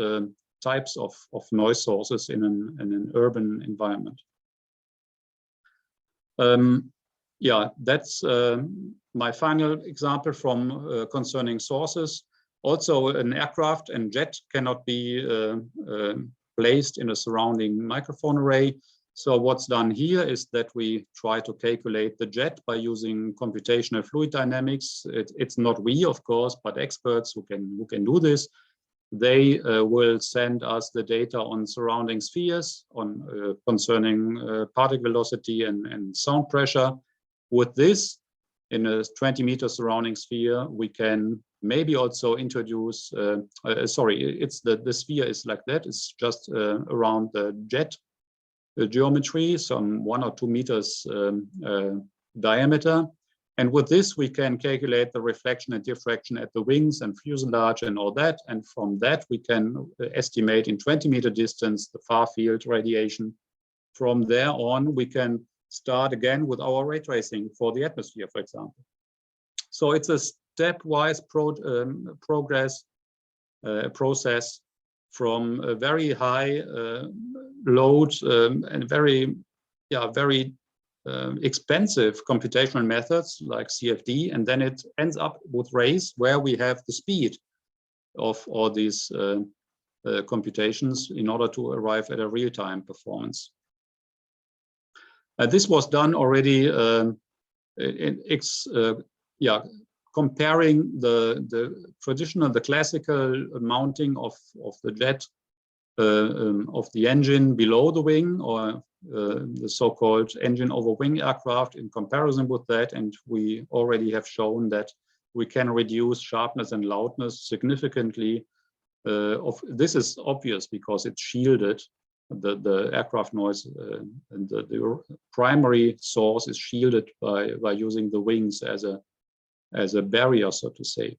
types of noise sources in an urban environment. That's my final example from concerning sources. Also, an aircraft and jet cannot be placed in a surrounding microphone array. So what's done here is that we try to calculate the jet by using computational fluid dynamics. It's not we, of course, but experts who can do this. They will send us the data on surrounding spheres, on concerning particle velocity and sound pressure. With this, in a 20-meter surrounding sphere, we can maybe also introduce, the sphere is like that. It's just around the jet geometry, some 1 or 2 meters diameter. And with this, we can calculate the reflection and diffraction at the wings and fuselage and all that. And from that, we can estimate in 20-meter distance the far field radiation. From there on, we can start again with our ray tracing for the atmosphere, for example. So it's a stepwise process from a very high load and very expensive computational methods like CFD, and then it ends up with rays where we have the speed of all these computations in order to arrive at a real-time performance. This was done already comparing the classical mounting of the jet of the engine below the wing, or the so-called engine over wing aircraft, in comparison with that. And we already have shown that we can reduce sharpness and loudness significantly. This is obvious because it's shielded. the aircraft noise, and the primary source is shielded by using the wings as a barrier, so to say.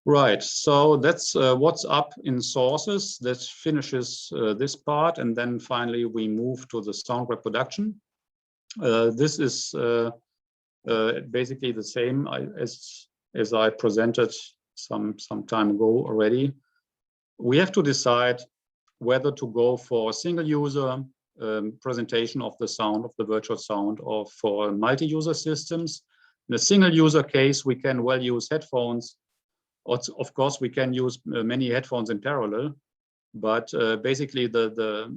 Right, so that's what's up in sources. That finishes this part, and then finally we move to the sound reproduction. This is basically the same as I presented some time ago already. We have to decide whether to go for a single user presentation of the sound, of the virtual sound, or for multi-user systems. In a single user case, we can well use headphones. Of course, we can use many headphones in parallel, but basically the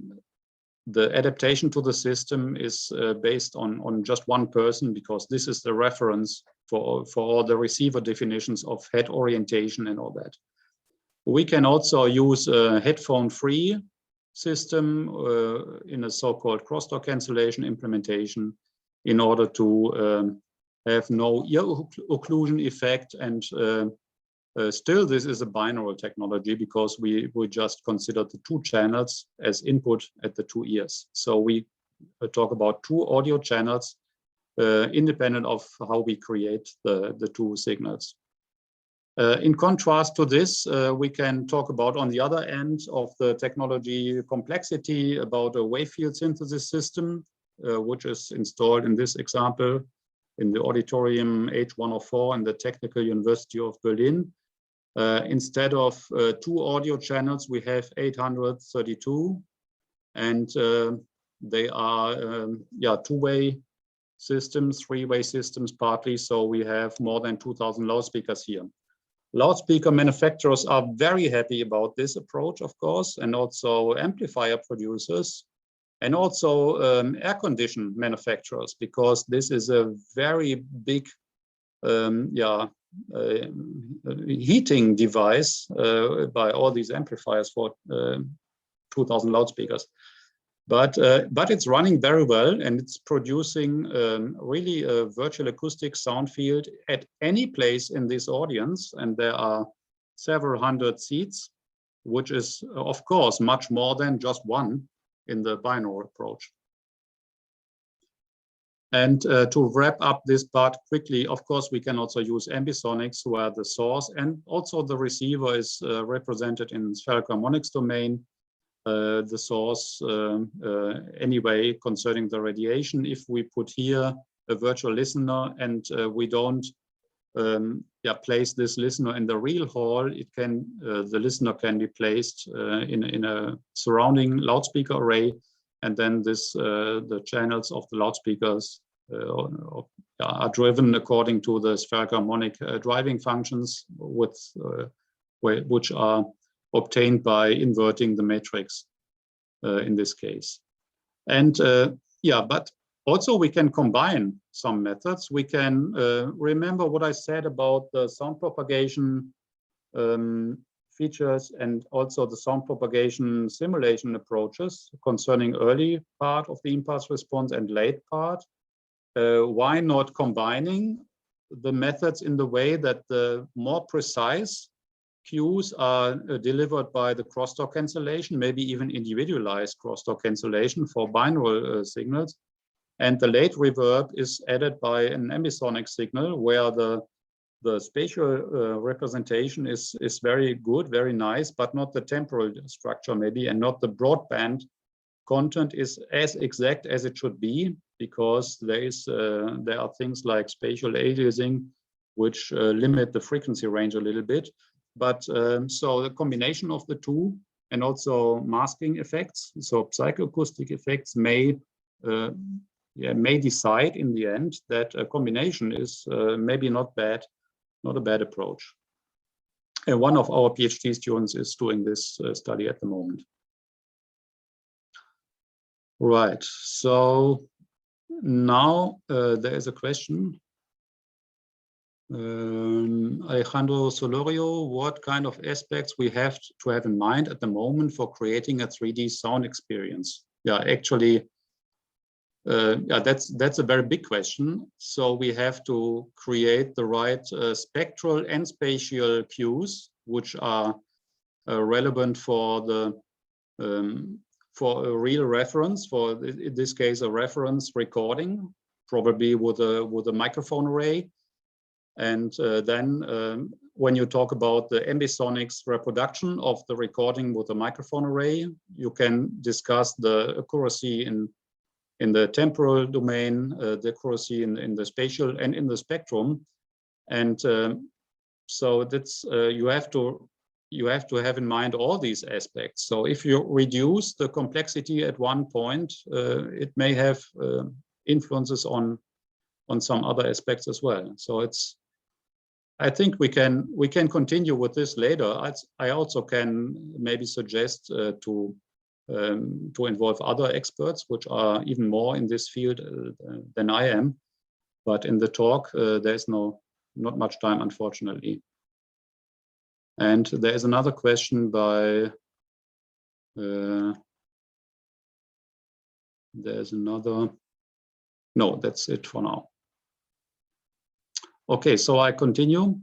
adaptation to the system is based on just one person, because this is the reference for all the receiver definitions of head orientation and all that. We can also use a headphone-free system in a so-called crosstalk cancellation implementation in order to have no ear occlusion effect, and still this is a binaural technology, because we just consider the two channels as input at the two ears. So we talk about two audio channels independent of how we create the two signals. In contrast to this, we can talk about, on the other end of the technology complexity, about a wave field synthesis system, which is installed in this example in the auditorium H104 in the Technical University of Berlin. Instead of two audio channels, we have 832, and they are two-way systems, three-way systems partly, so we have more than 2,000 loudspeakers here. Loudspeaker manufacturers are very happy about this approach, of course, and also amplifier producers, and also air condition manufacturers, because this is a very big heating device by all these amplifiers for 2,000 loudspeakers. But it's running very well, and it's producing really a virtual acoustic sound field at any place in this audience. And there are several hundred seats, which is, of course, much more than just one in the binaural approach. And to wrap up this part quickly, of course, we can also use Ambisonics, where the source and also the receiver is represented in spherical harmonics domain. The source anyway concerning the radiation. If we put here a virtual listener and we don't place this listener in the real hall, it can the listener can be placed in a surrounding loudspeaker array, and then this the channels of the loudspeakers are driven according to the spherical harmonic driving functions which are obtained by inverting the matrix in this case. And but also we can combine some methods. We can remember what I said about the sound propagation features and also the sound propagation simulation approaches concerning early part of the impulse response and late part. Why not combining the methods in the way that the more precise cues are delivered by the crosstalk cancellation, maybe even individualized crosstalk cancellation for binaural signals, and the late reverb is added by an ambisonic signal where the spatial representation is very good, very nice, but not the temporal structure maybe, and not the broadband content is as exact as it should be, because there are things like spatial aliasing which limit the frequency range a little bit. But so the combination of the two, and also masking effects, so psychoacoustic effects may decide in the end that a combination is maybe not bad, not a bad approach. And one of our PhD students is doing this study at the moment. Right, so now there is a question. Alejandro Solorio, what kind of aspects we have to have in mind at the moment for creating a 3D sound experience? Yeah, actually, that's a very big question. So we have to create the right spectral and spatial cues, which are relevant for the for a real reference, for in this case a reference recording, probably with a microphone array. And then when you talk about the Ambisonics reproduction of the recording with a microphone array, you can discuss the accuracy in the temporal domain, the accuracy in the spatial and in the spectrum. And so that's you have to have in mind all these aspects. So if you reduce the complexity at one point, it may have influences on some other aspects as well. So I think we can continue with this later. I also can maybe suggest to involve other experts, which are even more in this field than I am. But in the talk, there's not much time, unfortunately. And there is another question by, there's another, no, that's it for now. Okay, so I continue.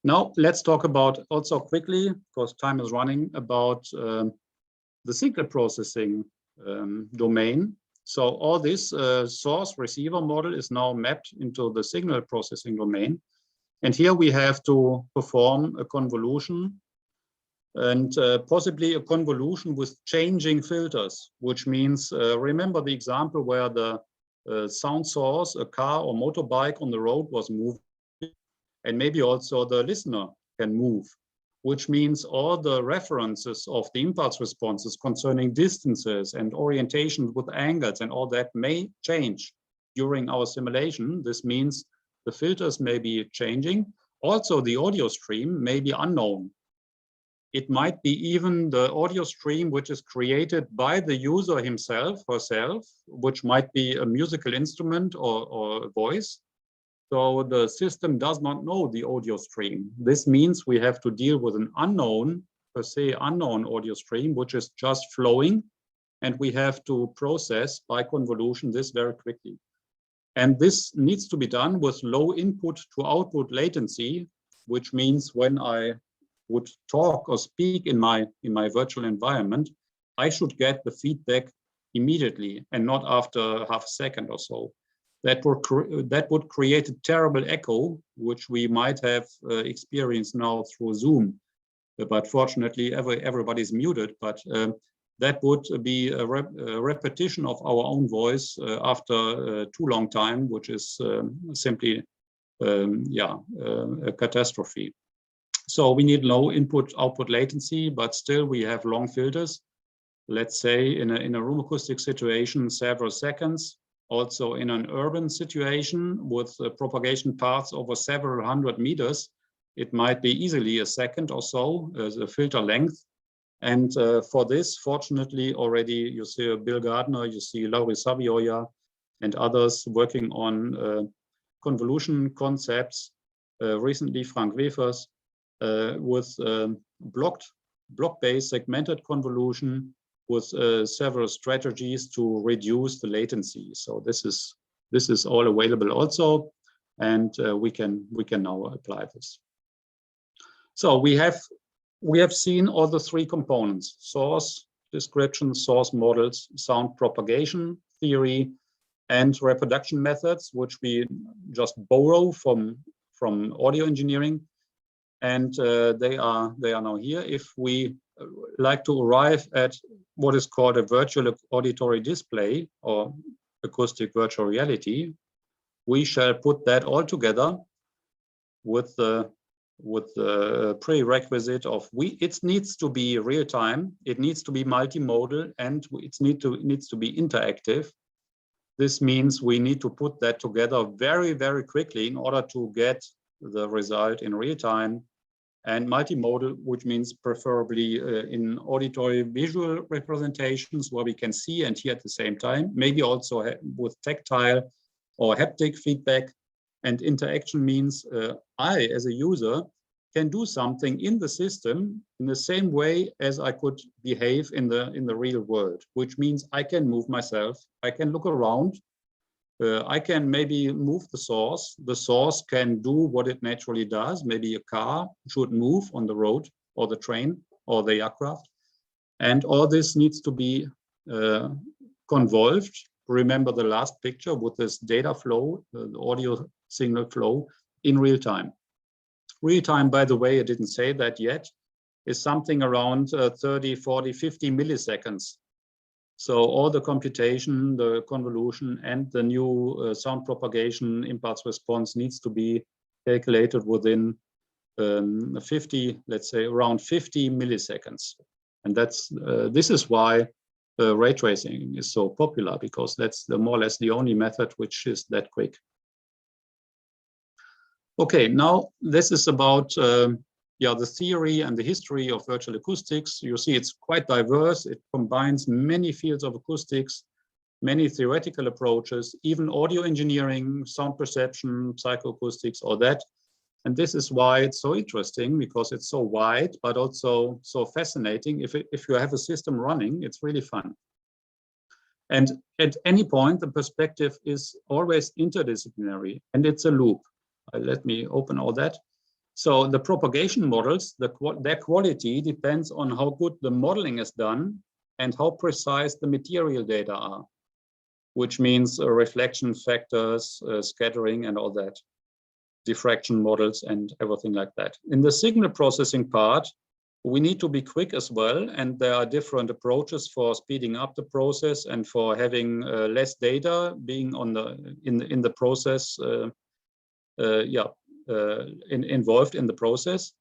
Now let's talk about also quickly, because time is running, about the signal processing domain. So all this source receiver model is now mapped into the signal processing domain. And here we have to perform a convolution, and possibly a convolution with changing filters, which means, remember the example where the sound source, a car or motorbike on the road was moving, and maybe also the listener can move, which means all the references of the impulse responses concerning distances and orientation with angles and all that may change during our simulation. This means the filters may be changing. Also, the audio stream may be unknown. It might be even the audio stream which is created by the user himself, herself, which might be a musical instrument or a voice. So the system does not know the audio stream. This means we have to deal with an unknown, per se unknown audio stream, which is just flowing. And we have to process by convolution this very quickly. And this needs to be done with low input to output latency, which means when I would talk or speak in my virtual environment, I should get the feedback immediately and not after half a second or so. That would create a terrible echo, which we might have experienced now through Zoom. But fortunately, everybody's muted. But that would be a repetition of our own voice after too long time, which is simply, a catastrophe. So we need low input-output latency, but still we have long filters. Let's say in a room acoustic situation, several seconds. Also in an urban situation with propagation paths over several hundred meters, it might be easily a second or so as a filter length. And for this, fortunately, already you see Bill Gardner, you see Lauri Savioja and others working on convolution concepts. Recently, Frank Wefers with block-based segmented convolution with several strategies to reduce the latency. So this is all available also, and we can now apply this. So we have seen all the three components: source description, source models, sound propagation theory, and reproduction methods, which we just borrow from audio engineering. And they are now here. If we like to arrive at what is called a virtual auditory display or acoustic virtual reality, we shall put that all together with the prerequisite of it needs to be real time, it needs to be multimodal, and it needs to be interactive. This means we need to put that together very, very quickly in order to get the result in real time. And multimodal, which means preferably in auditory-visual representations where we can see and hear at the same time, maybe also with tactile or haptic feedback. And interaction means I, as a user, can do something in the system in the same way as I could behave in the real world, which means I can move myself, I can look around, I can maybe move the source. The source can do what it naturally does. Maybe a car should move on the road or the train or the aircraft. And all this needs to be convolved. Remember the last picture with this data flow, the audio signal flow in real time. Real time, by the way, I didn't say that yet, is something around 30, 40, 50 milliseconds. So all the computation, the convolution, and the new sound propagation impulse response needs to be calculated within 50, let's say around 50 milliseconds. And that's this is why ray tracing is so popular, because that's more or less the only method which is that quick. Okay, now this is about the theory and the history of virtual acoustics. You see it's quite diverse. It combines many fields of acoustics, many theoretical approaches, even audio engineering, sound perception, psychoacoustics, all that. And this is why it's so interesting, because it's so wide, but also so fascinating. If you have a system running, it's really fun. And at any point, the perspective is always interdisciplinary, and it's a loop. Let me open all that. So the propagation models, their quality depends on how good the modeling is done and how precise the material data are, which means reflection factors, scattering, and all that, diffraction models, and everything like that. In the signal processing part, we need to be quick as well, and there are different approaches for speeding up the process and for having less data being on in the process. Involved in the process.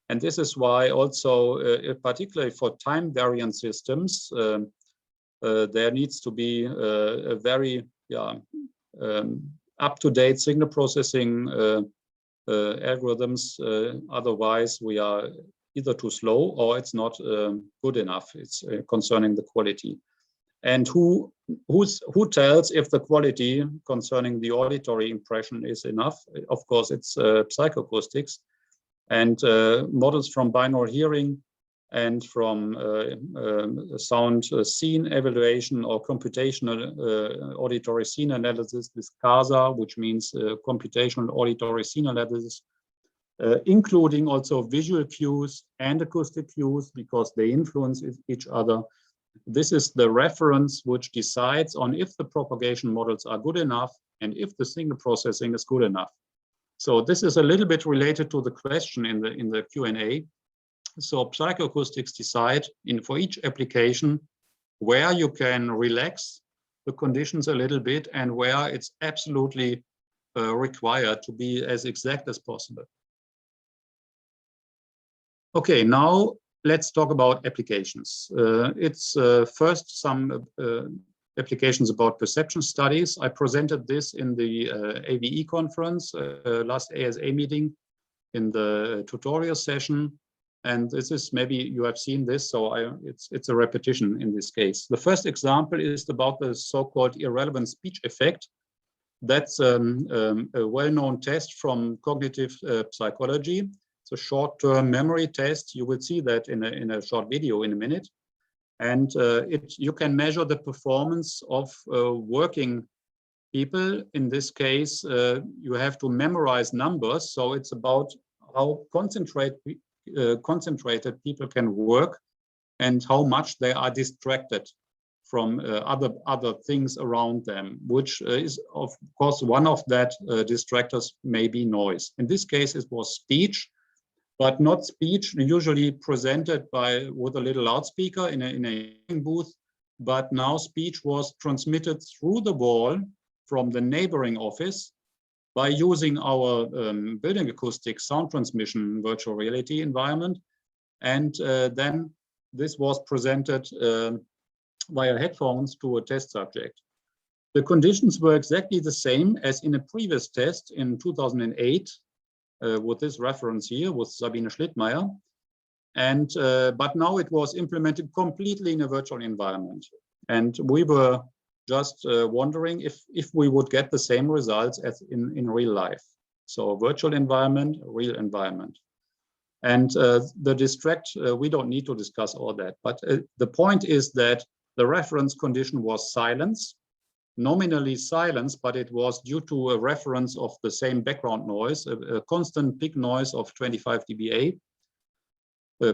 And this is why also, particularly for time variant systems, there needs to be a very up-to-date signal processing algorithms. Otherwise, we are either too slow or it's not good enough. It's concerning the quality. And who tells if the quality concerning the auditory impression is enough? Of course, it's psychoacoustics and models from binaural hearing and from sound scene evaluation or computational auditory scene analysis with CASA, which means computational auditory scene analysis, including also visual cues and acoustic cues, because they influence each other. This is the reference which decides on if the propagation models are good enough and if the signal processing is good enough. So this is a little bit related to the question in the Q&A. So psychoacoustics decide for each application where you can relax the conditions a little bit and where it's absolutely required to be as exact as possible. Okay, now let's talk about applications. It's first some applications about perception studies. I presented this in the AVE conference, last ASA meeting, in the tutorial session. And this is, maybe you have seen this, so it's a repetition in this case. The first example is about the so-called irrelevant speech effect. That's a well-known test from cognitive psychology. A short-term memory test. You will see that in a short video in a minute. And you can measure the performance of working people. In this case, you have to memorize numbers. So it's about how concentrated people can work and how much they are distracted from other things around them, which is, of course, one of that distractors may be noise. In this case, it was speech, but not speech usually presented with a little loudspeaker in a booth, but now speech was transmitted through the wall from the neighboring office by using our building acoustic sound transmission virtual reality environment. And then this was presented via headphones to a test subject. The conditions were exactly the same as in a previous test in 2008, with this reference here with Sabine Schlittmeier. And but now it was implemented completely in a virtual environment. And we were just wondering if we would get the same results as in real life. So virtual environment, real environment. And the distract, we don't need to discuss all that. But the point is that the reference condition was silence, nominally silence, but it was due to a reference of the same background noise, a constant peak noise of 25 dBA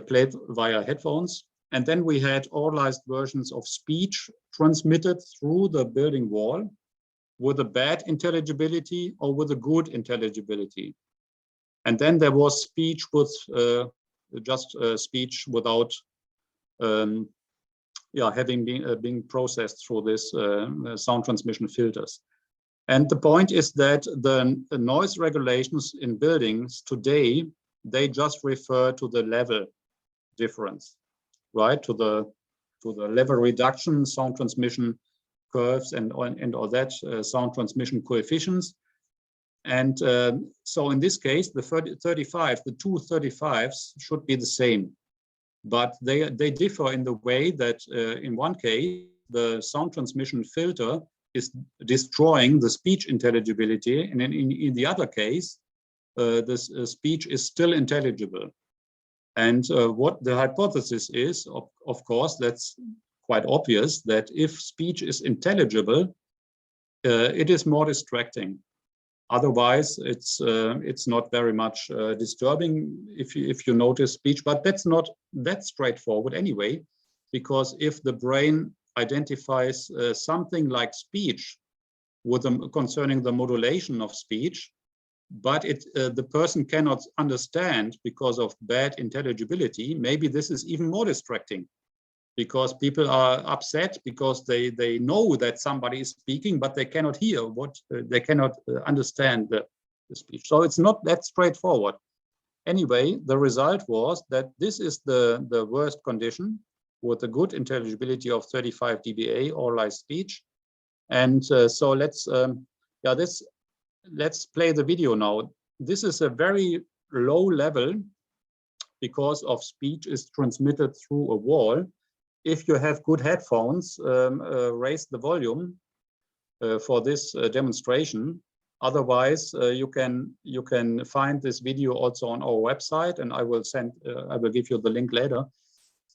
played via headphones. And then we had oralized versions of speech transmitted through the building wall with a bad intelligibility or with a good intelligibility. And then there was speech with just speech without having been processed through this sound transmission filters. And the point is that the noise regulations in buildings today, they just refer to the level difference, right? To the level reduction, sound transmission curves, and all that sound transmission coefficients. And so in this case, the 35, the two 35s should be the same, but they differ in the way that in one case, the sound transmission filter is destroying the speech intelligibility, and in the other case, this speech is still intelligible. And what the hypothesis is, of course, that's quite obvious, that if speech is intelligible, it is more distracting. Otherwise, it's not very much disturbing if you notice speech, but that's not that straightforward anyway, because if the brain identifies something like speech with concerning the modulation of speech, but the person cannot understand because of bad intelligibility, maybe this is even more distracting, because people are upset because they know that somebody is speaking, but they cannot hear what they cannot understand the speech. So it's not that straightforward. Anyway, the result was that this is the worst condition with a good intelligibility of 35 dBA oralized speech. And so let's play the video now. This is a very low level because of speech is transmitted through a wall. If you have good headphones, raise the volume for this demonstration. Otherwise, you can find this video also on our website, and I will give you the link later.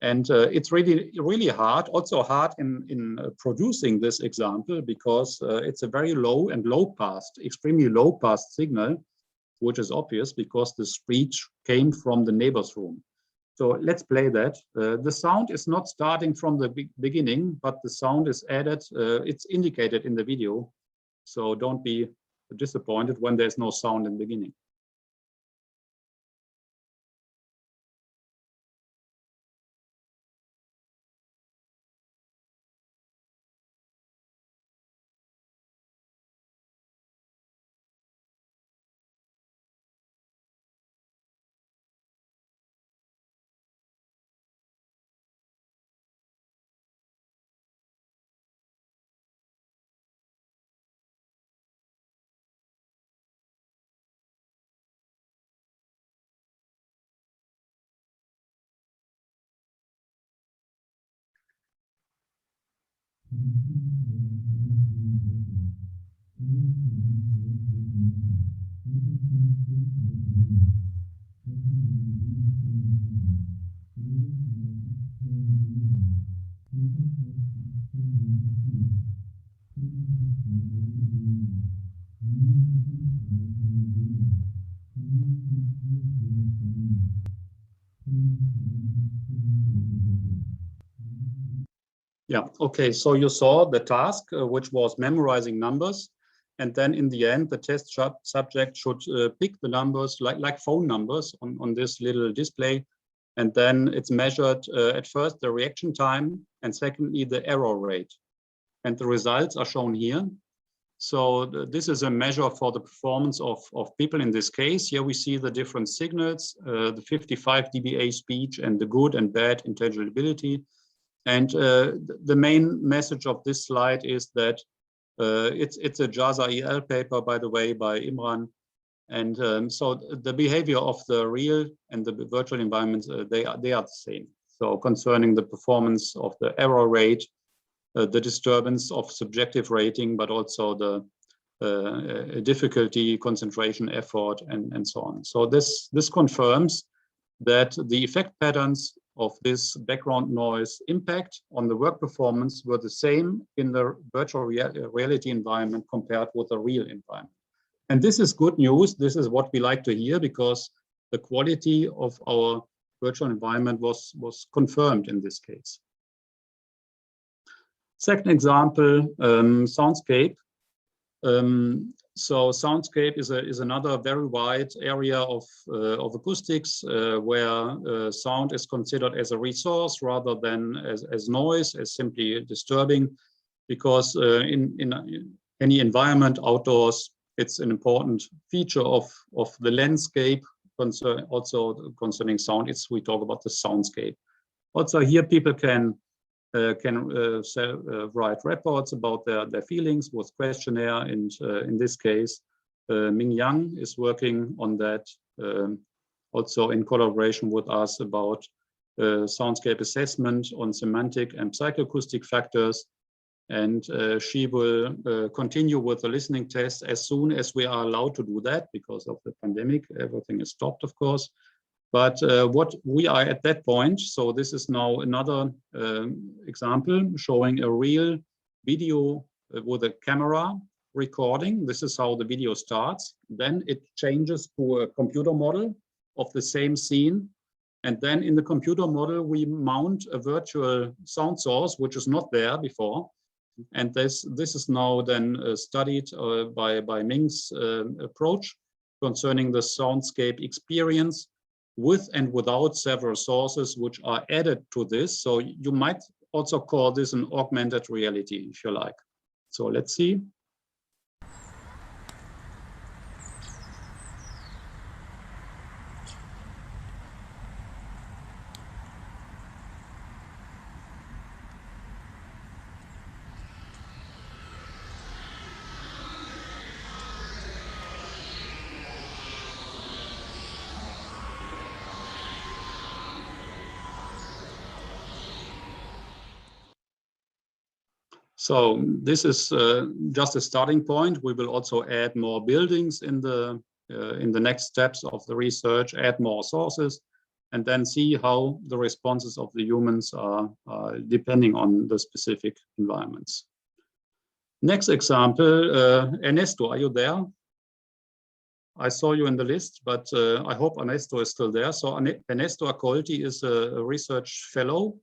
And it's really hard, also hard in producing this example, because it's a very low and extremely low pass signal, which is obvious because the speech came from the neighbor's room. So let's play that. The sound is not starting from the beginning, but the sound is added. It's indicated in the video. So don't be disappointed when there's no sound in the beginning. Yeah, okay, so you saw the task, which was memorizing numbers. And then in the end, the test subject should pick the numbers like phone numbers on this little display. And then it's measured at first the reaction time, and secondly, the error rate. And the results are shown here. So this is a measure for the performance of people in this case. Here we see the different signals, the 55 dBA speech and the good and bad intelligibility. And the main message of this slide is that it's a JASA EL paper, by the way, by Imran. And so the behavior of the real and the virtual environments, they are the same. So concerning the performance of the error rate, the disturbance of subjective rating, but also the difficulty, concentration, effort, and so on. So this confirms that the effect patterns of this background noise impact on the work performance were the same in the virtual reality environment compared with the real environment. And this is good news. This is what we like to hear, because the quality of our virtual environment was confirmed in this case. Second example, Soundscape. So Soundscape is another very wide area of acoustics where sound is considered as a resource rather than as noise, as simply disturbing, because in any environment outdoors, it's an important feature of the landscape. Also concerning sound, we talk about the soundscape. Also here people can write reports about their feelings with questionnaire, and in this case Ming Yang is working on that, also in collaboration with us, about soundscape assessment on semantic and psychoacoustic factors, and she will continue with the listening test as soon as we are allowed to do that. Because of the pandemic, everything is stopped, of course. But what we are at that point, so this is now another example showing a real video with a camera recording. This is how the video starts. Then it changes to a computer model of the same scene. And then in the computer model, we mount a virtual sound source, which is not there before. And this is now then studied by Ming's approach concerning the soundscape experience, with and without several sources which are added to this. So you might also call this an augmented reality, if you like. So let's see. So this is just a starting point. We will also add more buildings in the next steps of the research, add more sources, and then see how the responses of the humans are depending on the specific environments. Next example, Ernesto, are you there? I saw you in the list, but I hope Ernesto is still there. So Ernesto Accolti is a research fellow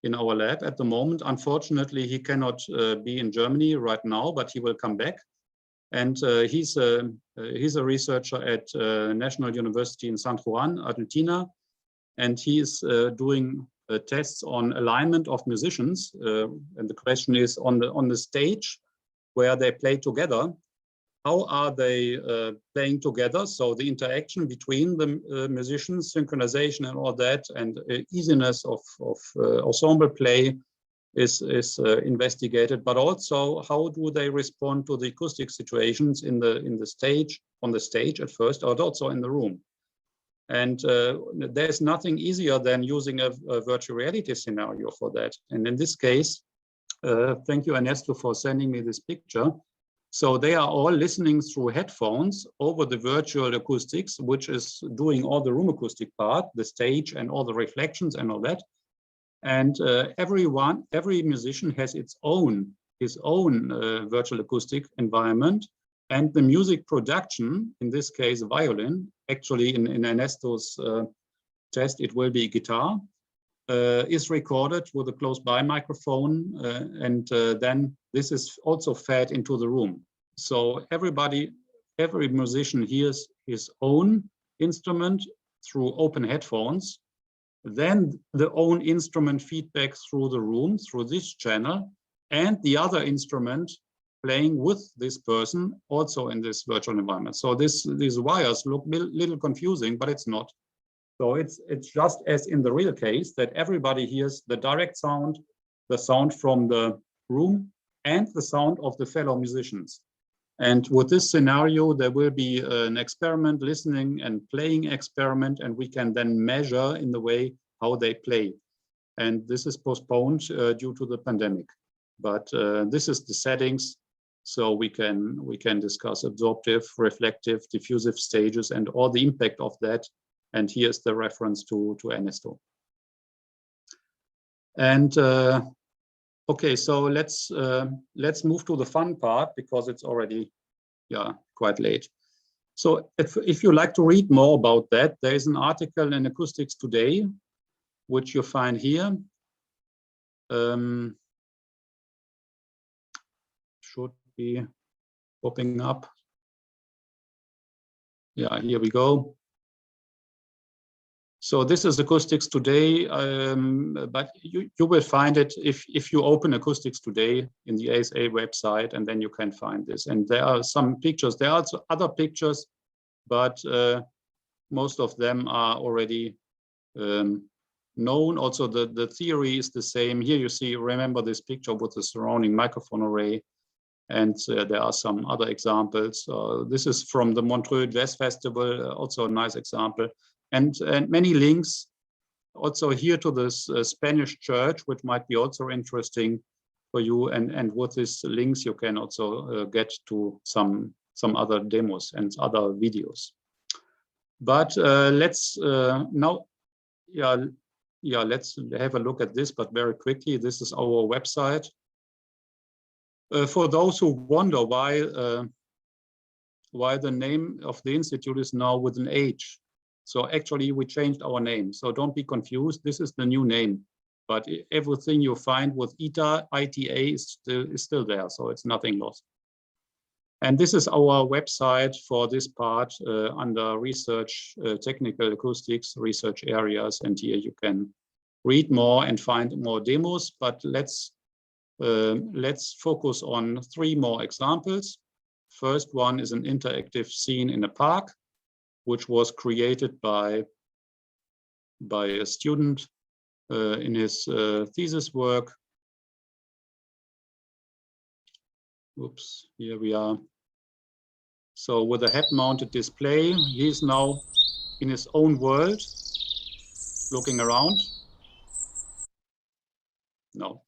in our lab at the moment. Unfortunately, he cannot be in Germany right now, but he will come back. And he's a researcher at National University in San Juan, Argentina. And he is doing tests on alignment of musicians. And the question is, on the stage where they play together, how are they playing together? So the interaction between the musicians, synchronization and all that, and easiness of ensemble play is investigated, but also how do they respond to the acoustic situations on the stage at first, or also in the room. And there's nothing easier than using a virtual reality scenario for that. And in this case, thank you, Ernesto, for sending me this picture. So they are all listening through headphones over the virtual acoustics, which is doing all the room acoustic part, the stage and all the reflections and all that. And every musician has his own virtual acoustic environment. And the music production, in this case, violin, actually in Ernesto's test, it will be guitar, is recorded with a close by microphone. And then this is also fed into the room. So every musician hears his own instrument through open headphones, then the own instrument feedback through the room, through this channel, and the other instrument playing with this person also in this virtual environment. So these wires look a little confusing, but it's not. So it's just as in the real case that everybody hears the direct sound, the sound from the room, and the sound of the fellow musicians. And with this scenario, there will be an experiment, listening and playing experiment, and we can then measure in the way how they play. And this is postponed due to the pandemic. But this is the settings, so we can discuss absorptive, reflective, diffusive stages and all the impact of that. And here's the reference to Ernesto. And okay, so let's move to the fun part, because it's already quite late. So if you like to read more about that, there is an article in Acoustics Today, which you find here. Should be popping up. Yeah, here we go. So this is Acoustics Today, but you will find it if you open Acoustics Today in the ASA website, and then you can find this. And there are some pictures. There are also other pictures, but most of them are already known. Also, the theory is the same. Here you see, remember this picture with the surrounding microphone array. And there are some other examples. This is from the Montreux Jazz Festival, also a nice example. And many links also here to this Spanish church, which might be also interesting for you. And with these links, you can also get to some other demos and other videos. But let's now, let's have a look at this, but very quickly. This is our website. For those who wonder why the name of the institute is now with an H. So actually we changed our name. So don't be confused. This is the new name, but everything you find with ITA is still there. So it's nothing lost. And this is our website for this part under research, technical acoustics, research areas. And here you can read more and find more demos, but let's focus on 3 more examples. First one is an interactive scene in a park, which was created by a student in his thesis work. Oops, here we are. So with a head-mounted display, he's now in his own world, looking around. No.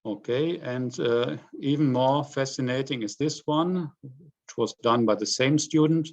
Okay, and even more fascinating is this one, which was done by the same student.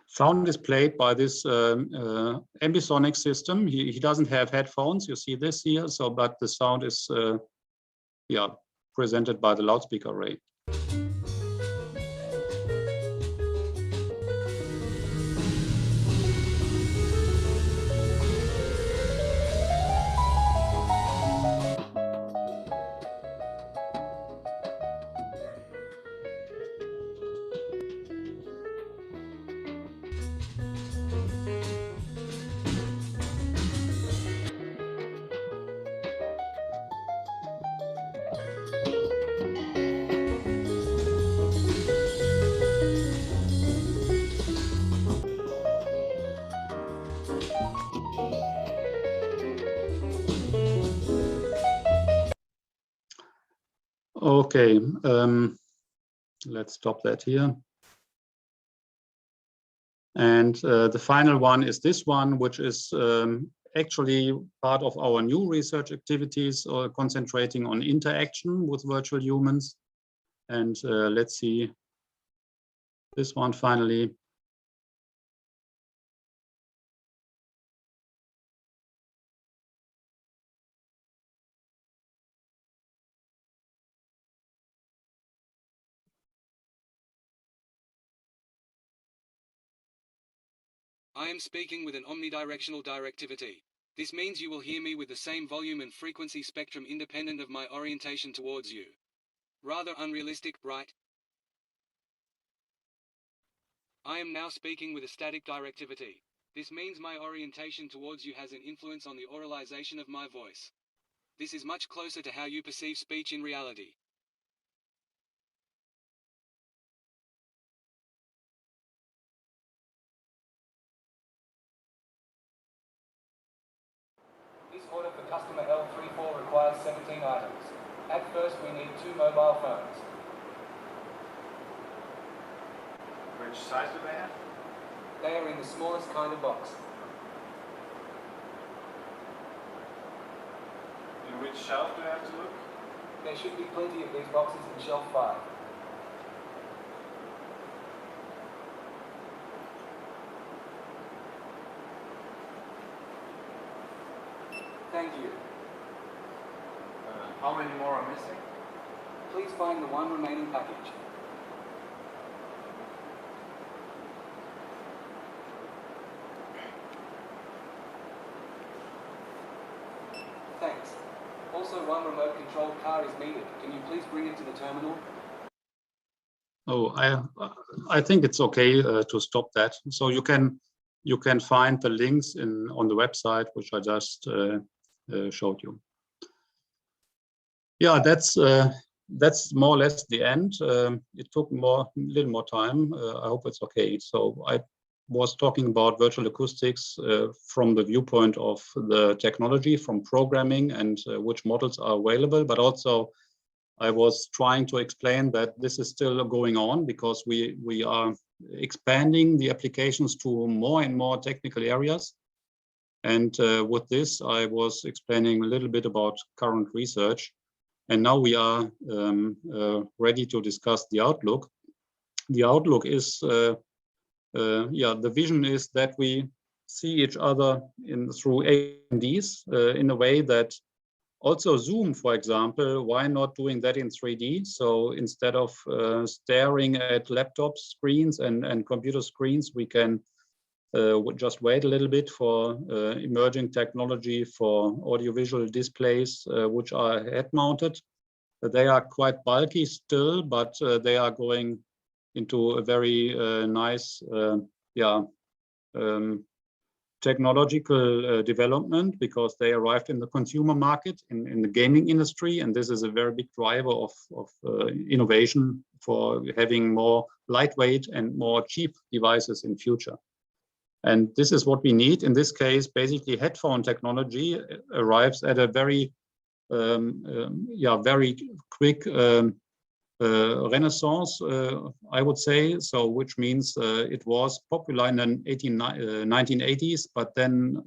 Sound is played by this Ambisonics system. He doesn't have headphones. You see this here. So, but the sound is presented by the loudspeaker array. Okay, let's stop that here. And the final one is this one, which is actually part of our new research activities, concentrating on interaction with virtual humans. And let's see this one finally. I am speaking with an omnidirectional directivity. This means you will hear me with the same volume and frequency spectrum independent of my orientation towards you. Rather unrealistic, right? I am now speaking with a static directivity. This means my orientation towards you has an influence on the auralization of my voice. This is much closer to how you perceive speech in reality. This order for customer L34 requires 17 items. At first we need 2 mobile phones. Which size do they have? They are in the smallest kind of box. In which shelf do I have to look? There should be plenty of these boxes in shelf 5. Thank you. How many more are missing? Please find the one remaining package. Thanks. Also, one remote-controlled car is needed. Can you please bring it to the terminal? Oh, I think it's okay to stop that. So you can find the links on the website, which I just showed you. Yeah, that's more or less the end. It took a little more time. I hope it's okay. So I was talking about virtual acoustics from the viewpoint of the technology, from programming and which models are available, but also I was trying to explain that this is still going on because we are expanding the applications to more and more technical areas. And with this, I was explaining a little bit about current research. And now we are ready to discuss the outlook. The outlook is, the vision is that we see each other through AMDs in a way that also Zoom, for example, why not doing that in 3D? So instead of staring at laptop screens and computer screens, we can just wait a little bit for emerging technology for audiovisual displays, which are head-mounted. They are quite bulky still, but they are going into a very nice, technological development because they arrived in the consumer market, in the gaming industry, and this is a very big driver of innovation for having more lightweight and more cheap devices in future. And this is what we need. In this case, basically headphone technology arrives at a very, very quick renaissance, I would say. So, which means it was popular in the 1980s, but then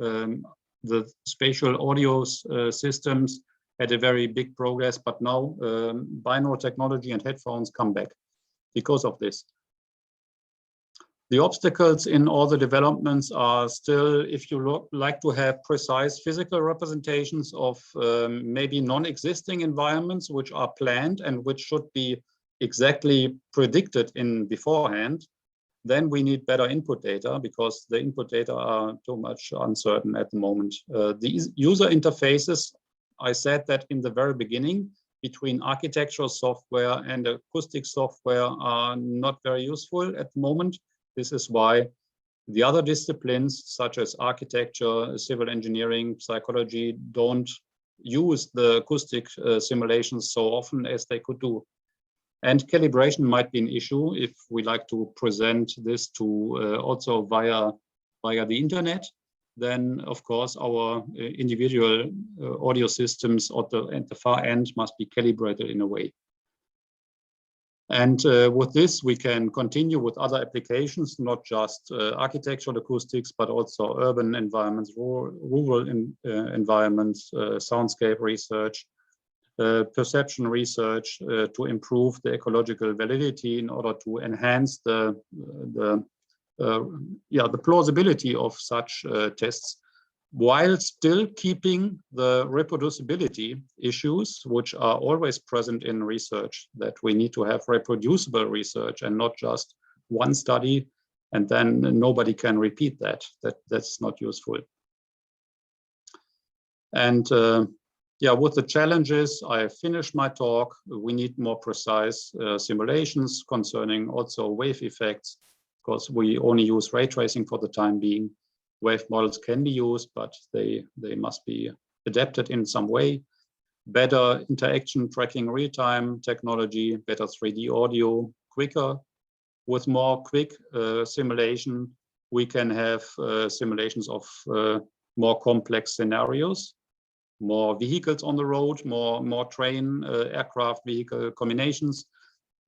the spatial audio systems had a very big progress. But now binaural technology and headphones come back because of this. The obstacles in all the developments are still, if you like to have precise physical representations of maybe non-existing environments which are planned and which should be exactly predicted in beforehand, then we need better input data because the input data are too much uncertain at the moment. The user interfaces, I said that in the very beginning, between architectural software and acoustic software are not very useful at the moment. This is why the other disciplines, such as architecture, civil engineering, psychology, don't use the acoustic simulations so often as they could do. And calibration might be an issue if we like to present this to also via the internet. Then, of course, our individual audio systems at the far end must be calibrated in a way. And with this, we can continue with other applications, not just architectural acoustics, but also urban environments, rural environments, soundscape research, perception research to improve the ecological validity in order to enhance the plausibility of such tests, while still keeping the reproducibility issues, which are always present in research, that we need to have reproducible research and not just one study, and then nobody can repeat that. That's not useful. And with the challenges, I finished my talk. We need more precise simulations concerning also wave effects, because we only use ray tracing for the time being. Wave models can be used, but they must be adapted in some way. Better interaction tracking real-time technology, better 3D audio, quicker. With more quick simulation, we can have simulations of more complex scenarios, more vehicles on the road, more train, aircraft, vehicle combinations.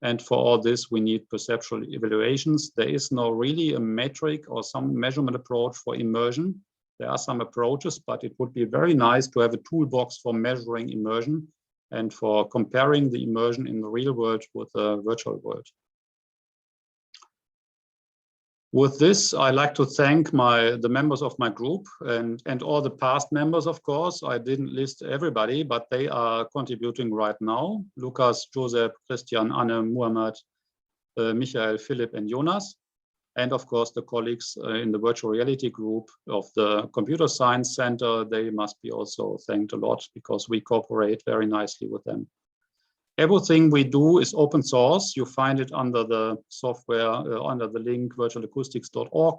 And for all this, we need perceptual evaluations. There is no really a metric or some measurement approach for immersion. There are some approaches, but it would be very nice to have a toolbox for measuring immersion and for comparing the immersion in the real world with the virtual world. With this, I'd like to thank the members of my group and all the past members, of course. I didn't list everybody, but they are contributing right now. Lukas, Joseph, Christian, Anne, Muhammad, Michael, Philipp, and Jonas. And of course, the colleagues in the virtual reality group of the Computer Science Center, they must be also thanked a lot because we cooperate very nicely with them. Everything we do is open source. You find it under the software, under the link virtualacoustics.org.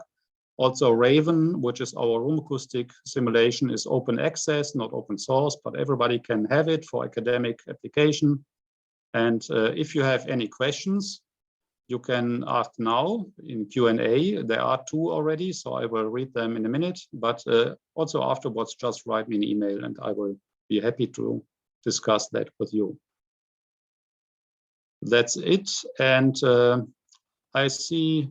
Also Raven, which is our room acoustic simulation, is open access, not open source, but everybody can have it for academic application. And if you have any questions, you can ask now in Q&A. There are 2 already, so I will read them in a minute, but also afterwards, just write me an email and I will be happy to discuss that with you. That's it. And I see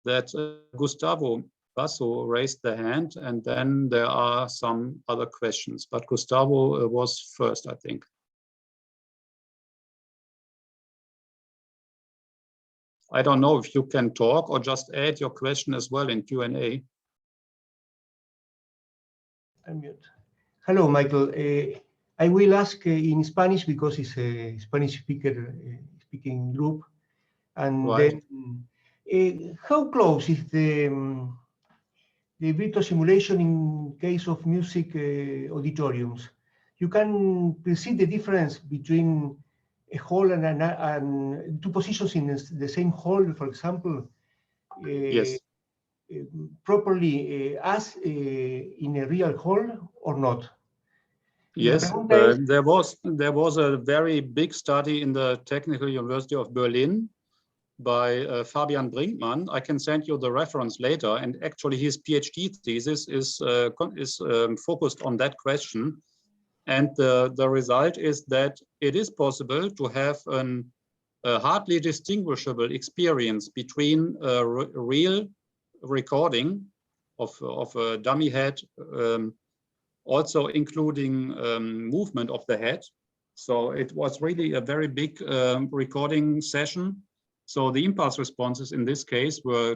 that Gustavo Basso raised the hand, and then there are some other questions, but Gustavo was first, I think. I don't know if you can talk or just add your question as well in Q&A. Unmute. Hello, Michael. I will ask in Spanish because it's a Spanish speaking group. And Right. then, how close is the virtual simulation in case of music auditoriums? You can perceive the difference between a hall and 2 positions in the same hall, for example. Yes. Properly as in a real hall or not? Yes, there was a very big study in the Technical University of Berlin by Fabian Brinkmann. I can send you the reference later, and actually his PhD thesis is focused on that question. And the result is that it is possible to have a hardly distinguishable experience between a real recording of a dummy head, also including movement of the head. So it was really a very big recording session. So the impulse responses in this case were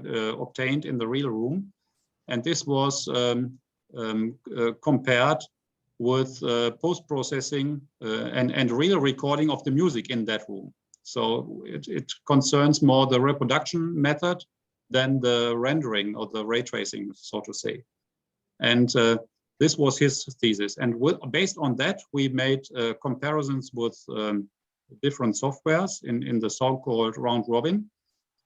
obtained in the real room. And this was compared with post-processing and real recording of the music in that room. So it concerns more the reproduction method than the rendering or the ray tracing, so to say. And this was his thesis. And based on that, we made comparisons with different softwares in the so-called round robin.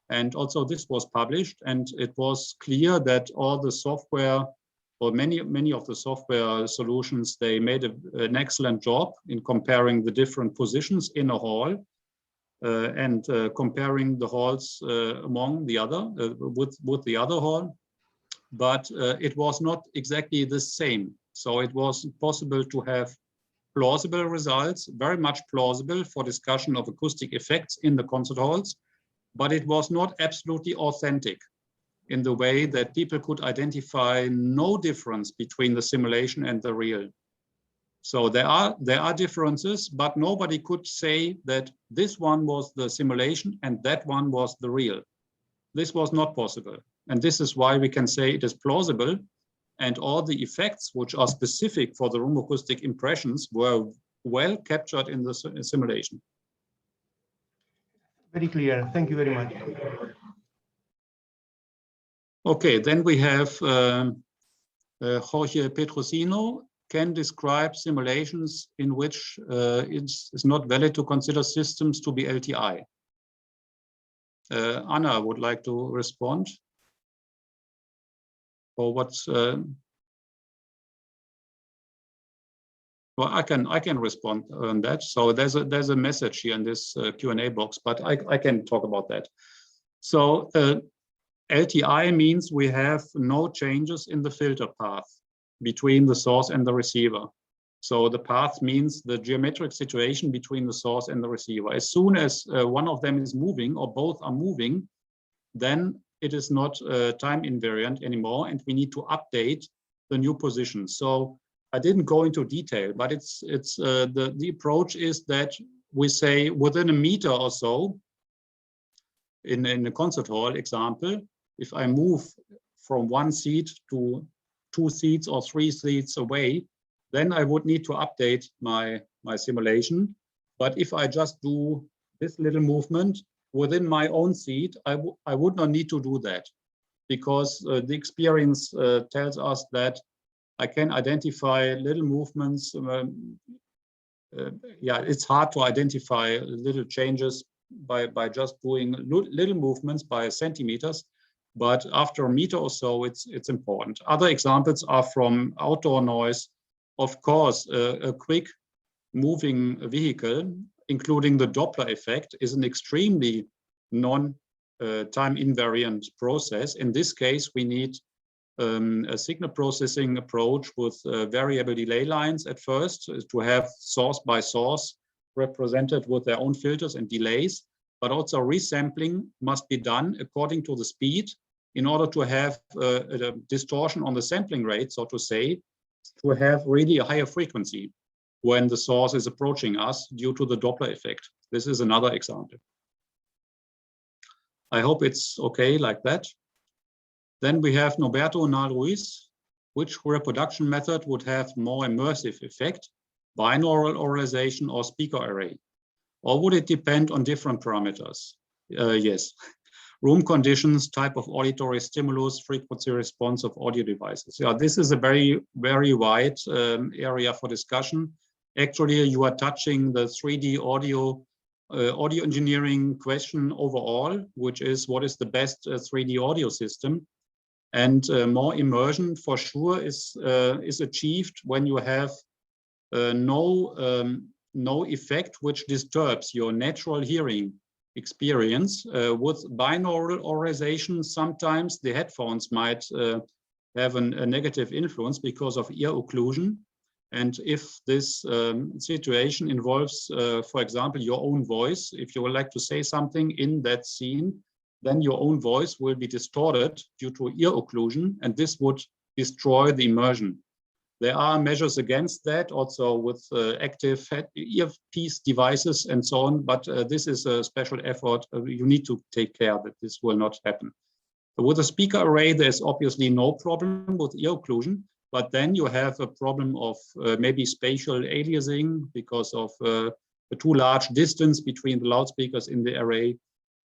And also this was published, and it was clear that all the software, or many of the software solutions, they made an excellent job in comparing the different positions in a hall and comparing the halls among the other, with the other hall. But it was not exactly the same. So it was possible to have plausible results, very much plausible for discussion of acoustic effects in the concert halls, but it was not absolutely authentic in the way that people could identify no difference between the simulation and the real. So there are differences, but nobody could say that this one was the simulation and that one was the real. This was not possible. And this is why we can say it is plausible, and all the effects which are specific for the room acoustic impressions were well captured in the simulation. Very clear. Thank you very much. Okay, then we have Jorge Petrosino can describe simulations in which it's not valid to consider systems to be LTI. Anna would like to respond. Or what's well, I can respond on that. So there's a message here in this Q&A box, but I can talk about that. So LTI means we have no changes in the filter path between the source and the receiver. So the path means the geometric situation between the source and the receiver. As soon as one of them is moving or both are moving, then it is not time invariant anymore, and we need to update the new position. So I didn't go into detail, but the approach is that we say within a meter or so, in a concert hall example, if I move from one seat to 2 seats or 3 seats away, then I would need to update my simulation. But if I just do this little movement within my own seat, I would not need to do that, because the experience tells us that I can identify little movements. Yeah, it's hard to identify little changes by just doing little movements by centimeters. But after a meter or so, it's important. Other examples are from outdoor noise. Of course, a quick moving vehicle, including the Doppler effect, is an extremely non-time invariant process. In this case, we need a signal processing approach with variable delay lines at first to have source by source represented with their own filters and delays, but also resampling must be done according to the speed in order to have a distortion on the sampling rate, so to say, to have really a higher frequency when the source is approaching us due to the Doppler effect. This is another example. I hope it's okay like that. Then we have Norberto Nal-Ruiz. Which reproduction method would have more immersive effect, binaural oralization or speaker array? Or would it depend on different parameters? Yes. Room conditions, type of auditory stimulus, frequency response of audio devices. Yeah, this is a very, very wide area for discussion. Actually, you are touching the 3D audio engineering question overall, which is what is the best 3D audio system? And more immersion for sure is achieved when you have no effect which disturbs your natural hearing experience. With binaural oralization, sometimes the headphones might have a negative influence because of ear occlusion. And if this situation involves, for example, your own voice, if you would like to say something in that scene, then your own voice will be distorted due to ear occlusion, and this would destroy the immersion. There are measures against that, also with active earpiece devices and so on, but this is a special effort. You need to take care that this will not happen. With a speaker array, there's obviously no problem with ear occlusion, but then you have a problem of maybe spatial aliasing because of a too large distance between the loudspeakers in the array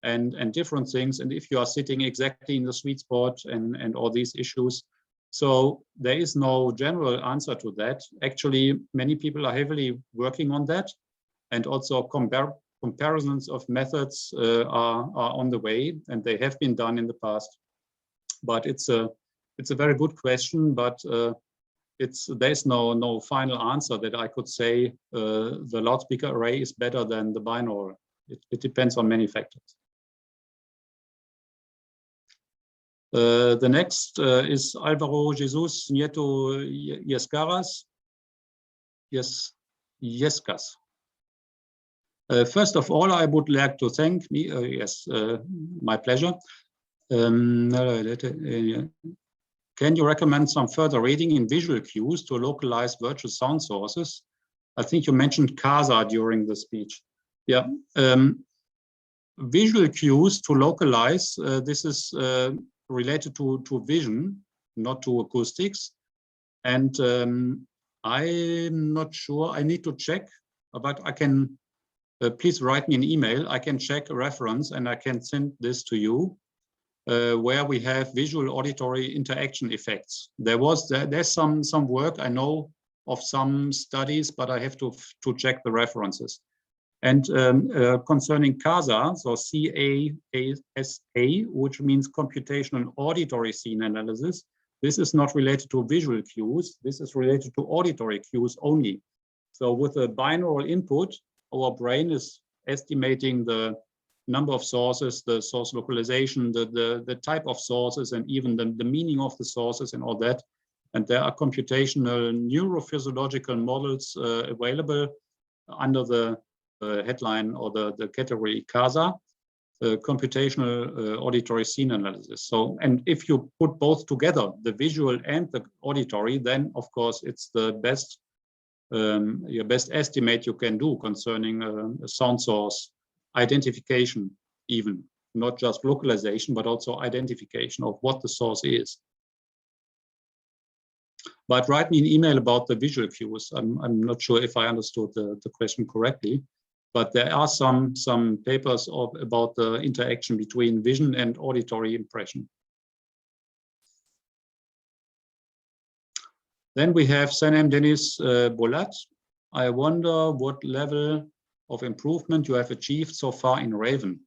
and different things. And if you are sitting exactly in the sweet spot and all these issues. So there is no general answer to that. Actually, many people are heavily working on that. And also comparisons of methods are on the way, and they have been done in the past. But it's a very good question, but there's no final answer that I could say the loudspeaker array is better than the binaural. It depends on many factors. The next is Álvaro Jesus Nieto Yescaras. Yescas. First of all, I would like to thank me. Yes, my pleasure. Can you recommend some further reading in visual cues to localize virtual sound sources? I think you mentioned CASA during the speech. Yeah. Visual cues to localize, this is related to vision, not to acoustics. And I'm not sure, I need to check, but I can, please write me an email. I can check a reference and I can send this to you, where we have visual auditory interaction effects. There's some work, I know of some studies, but I have to check the references. And concerning CASA, so C-A-S-A, which means computational auditory scene analysis, this is not related to visual cues. This is related to auditory cues only. So with a binaural input, our brain is estimating the number of sources, the source localization, the type of sources, and even the meaning of the sources and all that. And there are computational neurophysiological models available under the headline or the category CASA, computational auditory scene analysis. So, and if you put both together, the visual and the auditory, then of course it's the best, your best estimate you can do concerning a sound source identification, even not just localization, but also identification of what the source is. But write me an email about the visual cues. I'm not sure if I understood the question correctly, but there are some papers about the interaction between vision and auditory impression. Then we have Sanem Denis Bolat. I wonder what level of improvement you have achieved so far in Raven.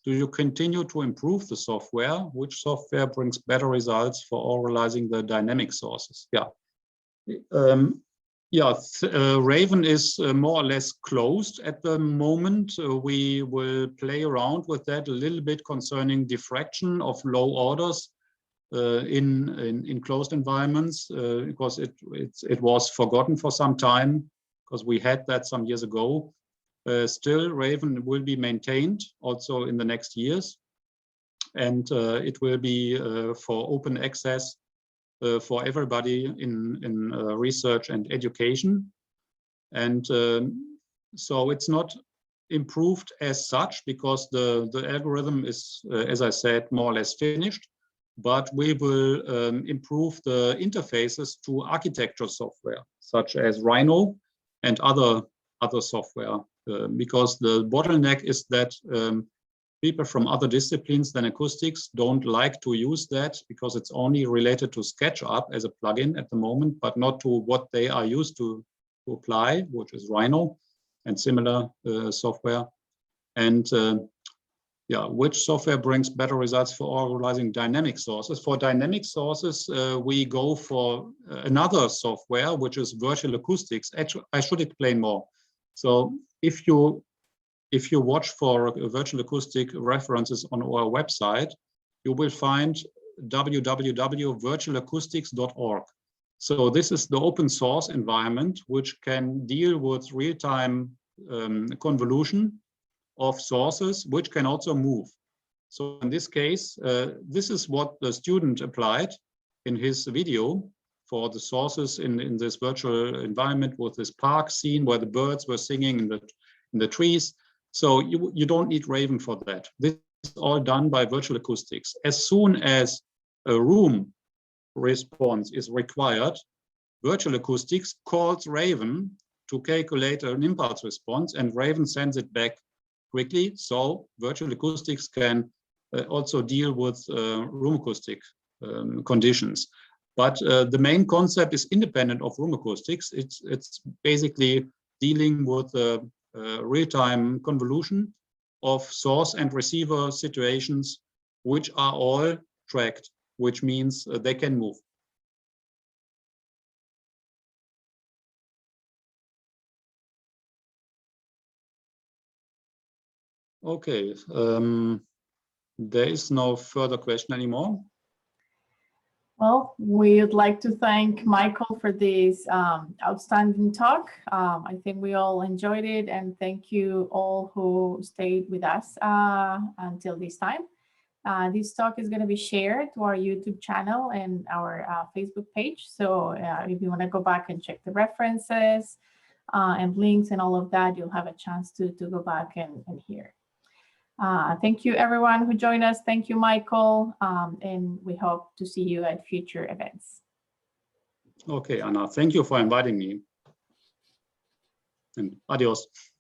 Do you continue to improve the software? Which software brings better results for oralizing the dynamic sources? Yeah. Raven is more or less closed at the moment. We will play around with that a little bit concerning diffraction of low orders in closed environments, because it was forgotten for some time, because we had that some years ago. Still, Raven will be maintained also in the next years, and it will be for open access for everybody in research and education. And so it's not improved as such, because the algorithm is, as I said, more or less finished, but we will improve the interfaces to architecture software, such as Rhino and other software, because the bottleneck is that people from other disciplines than acoustics don't like to use that, because it's only related to SketchUp as a plugin at the moment, but not to what they are used to apply, which is Rhino and similar software. And which software brings better results for oralizing dynamic sources? For dynamic sources, we go for another software, which is Virtual Acoustics. Actually, I should explain more. So if you watch for virtual acoustic references on our website, you will find www.virtualacoustics.org. So this is the open source environment which can deal with real-time convolution of sources, which can also move. So in this case, this is what the student applied in his video for the sources in this virtual environment, with this park scene where the birds were singing in the trees. So you don't need Raven for that. This is all done by Virtual Acoustics. As soon as a room response is required, Virtual Acoustics calls Raven to calculate an impulse response, and Raven sends it back quickly. So Virtual Acoustics can also deal with room acoustic conditions. But the main concept is independent of room acoustics. It's basically dealing with real-time convolution of source and receiver situations, which are all tracked, which means they can move. Okay, there is no further question anymore. Well, we would like to thank Michael for this outstanding talk. I think we all enjoyed it, and thank you all who stayed with us until this time. This talk is going to be shared to our YouTube channel and our Facebook page. So if you want to go back and check the references and links and all of that, you'll have a chance to go back and hear. Thank you, everyone who joined us. Thank you, Michael. And we hope to see you at future events. Okay, Anna, thank you for inviting me. And adios.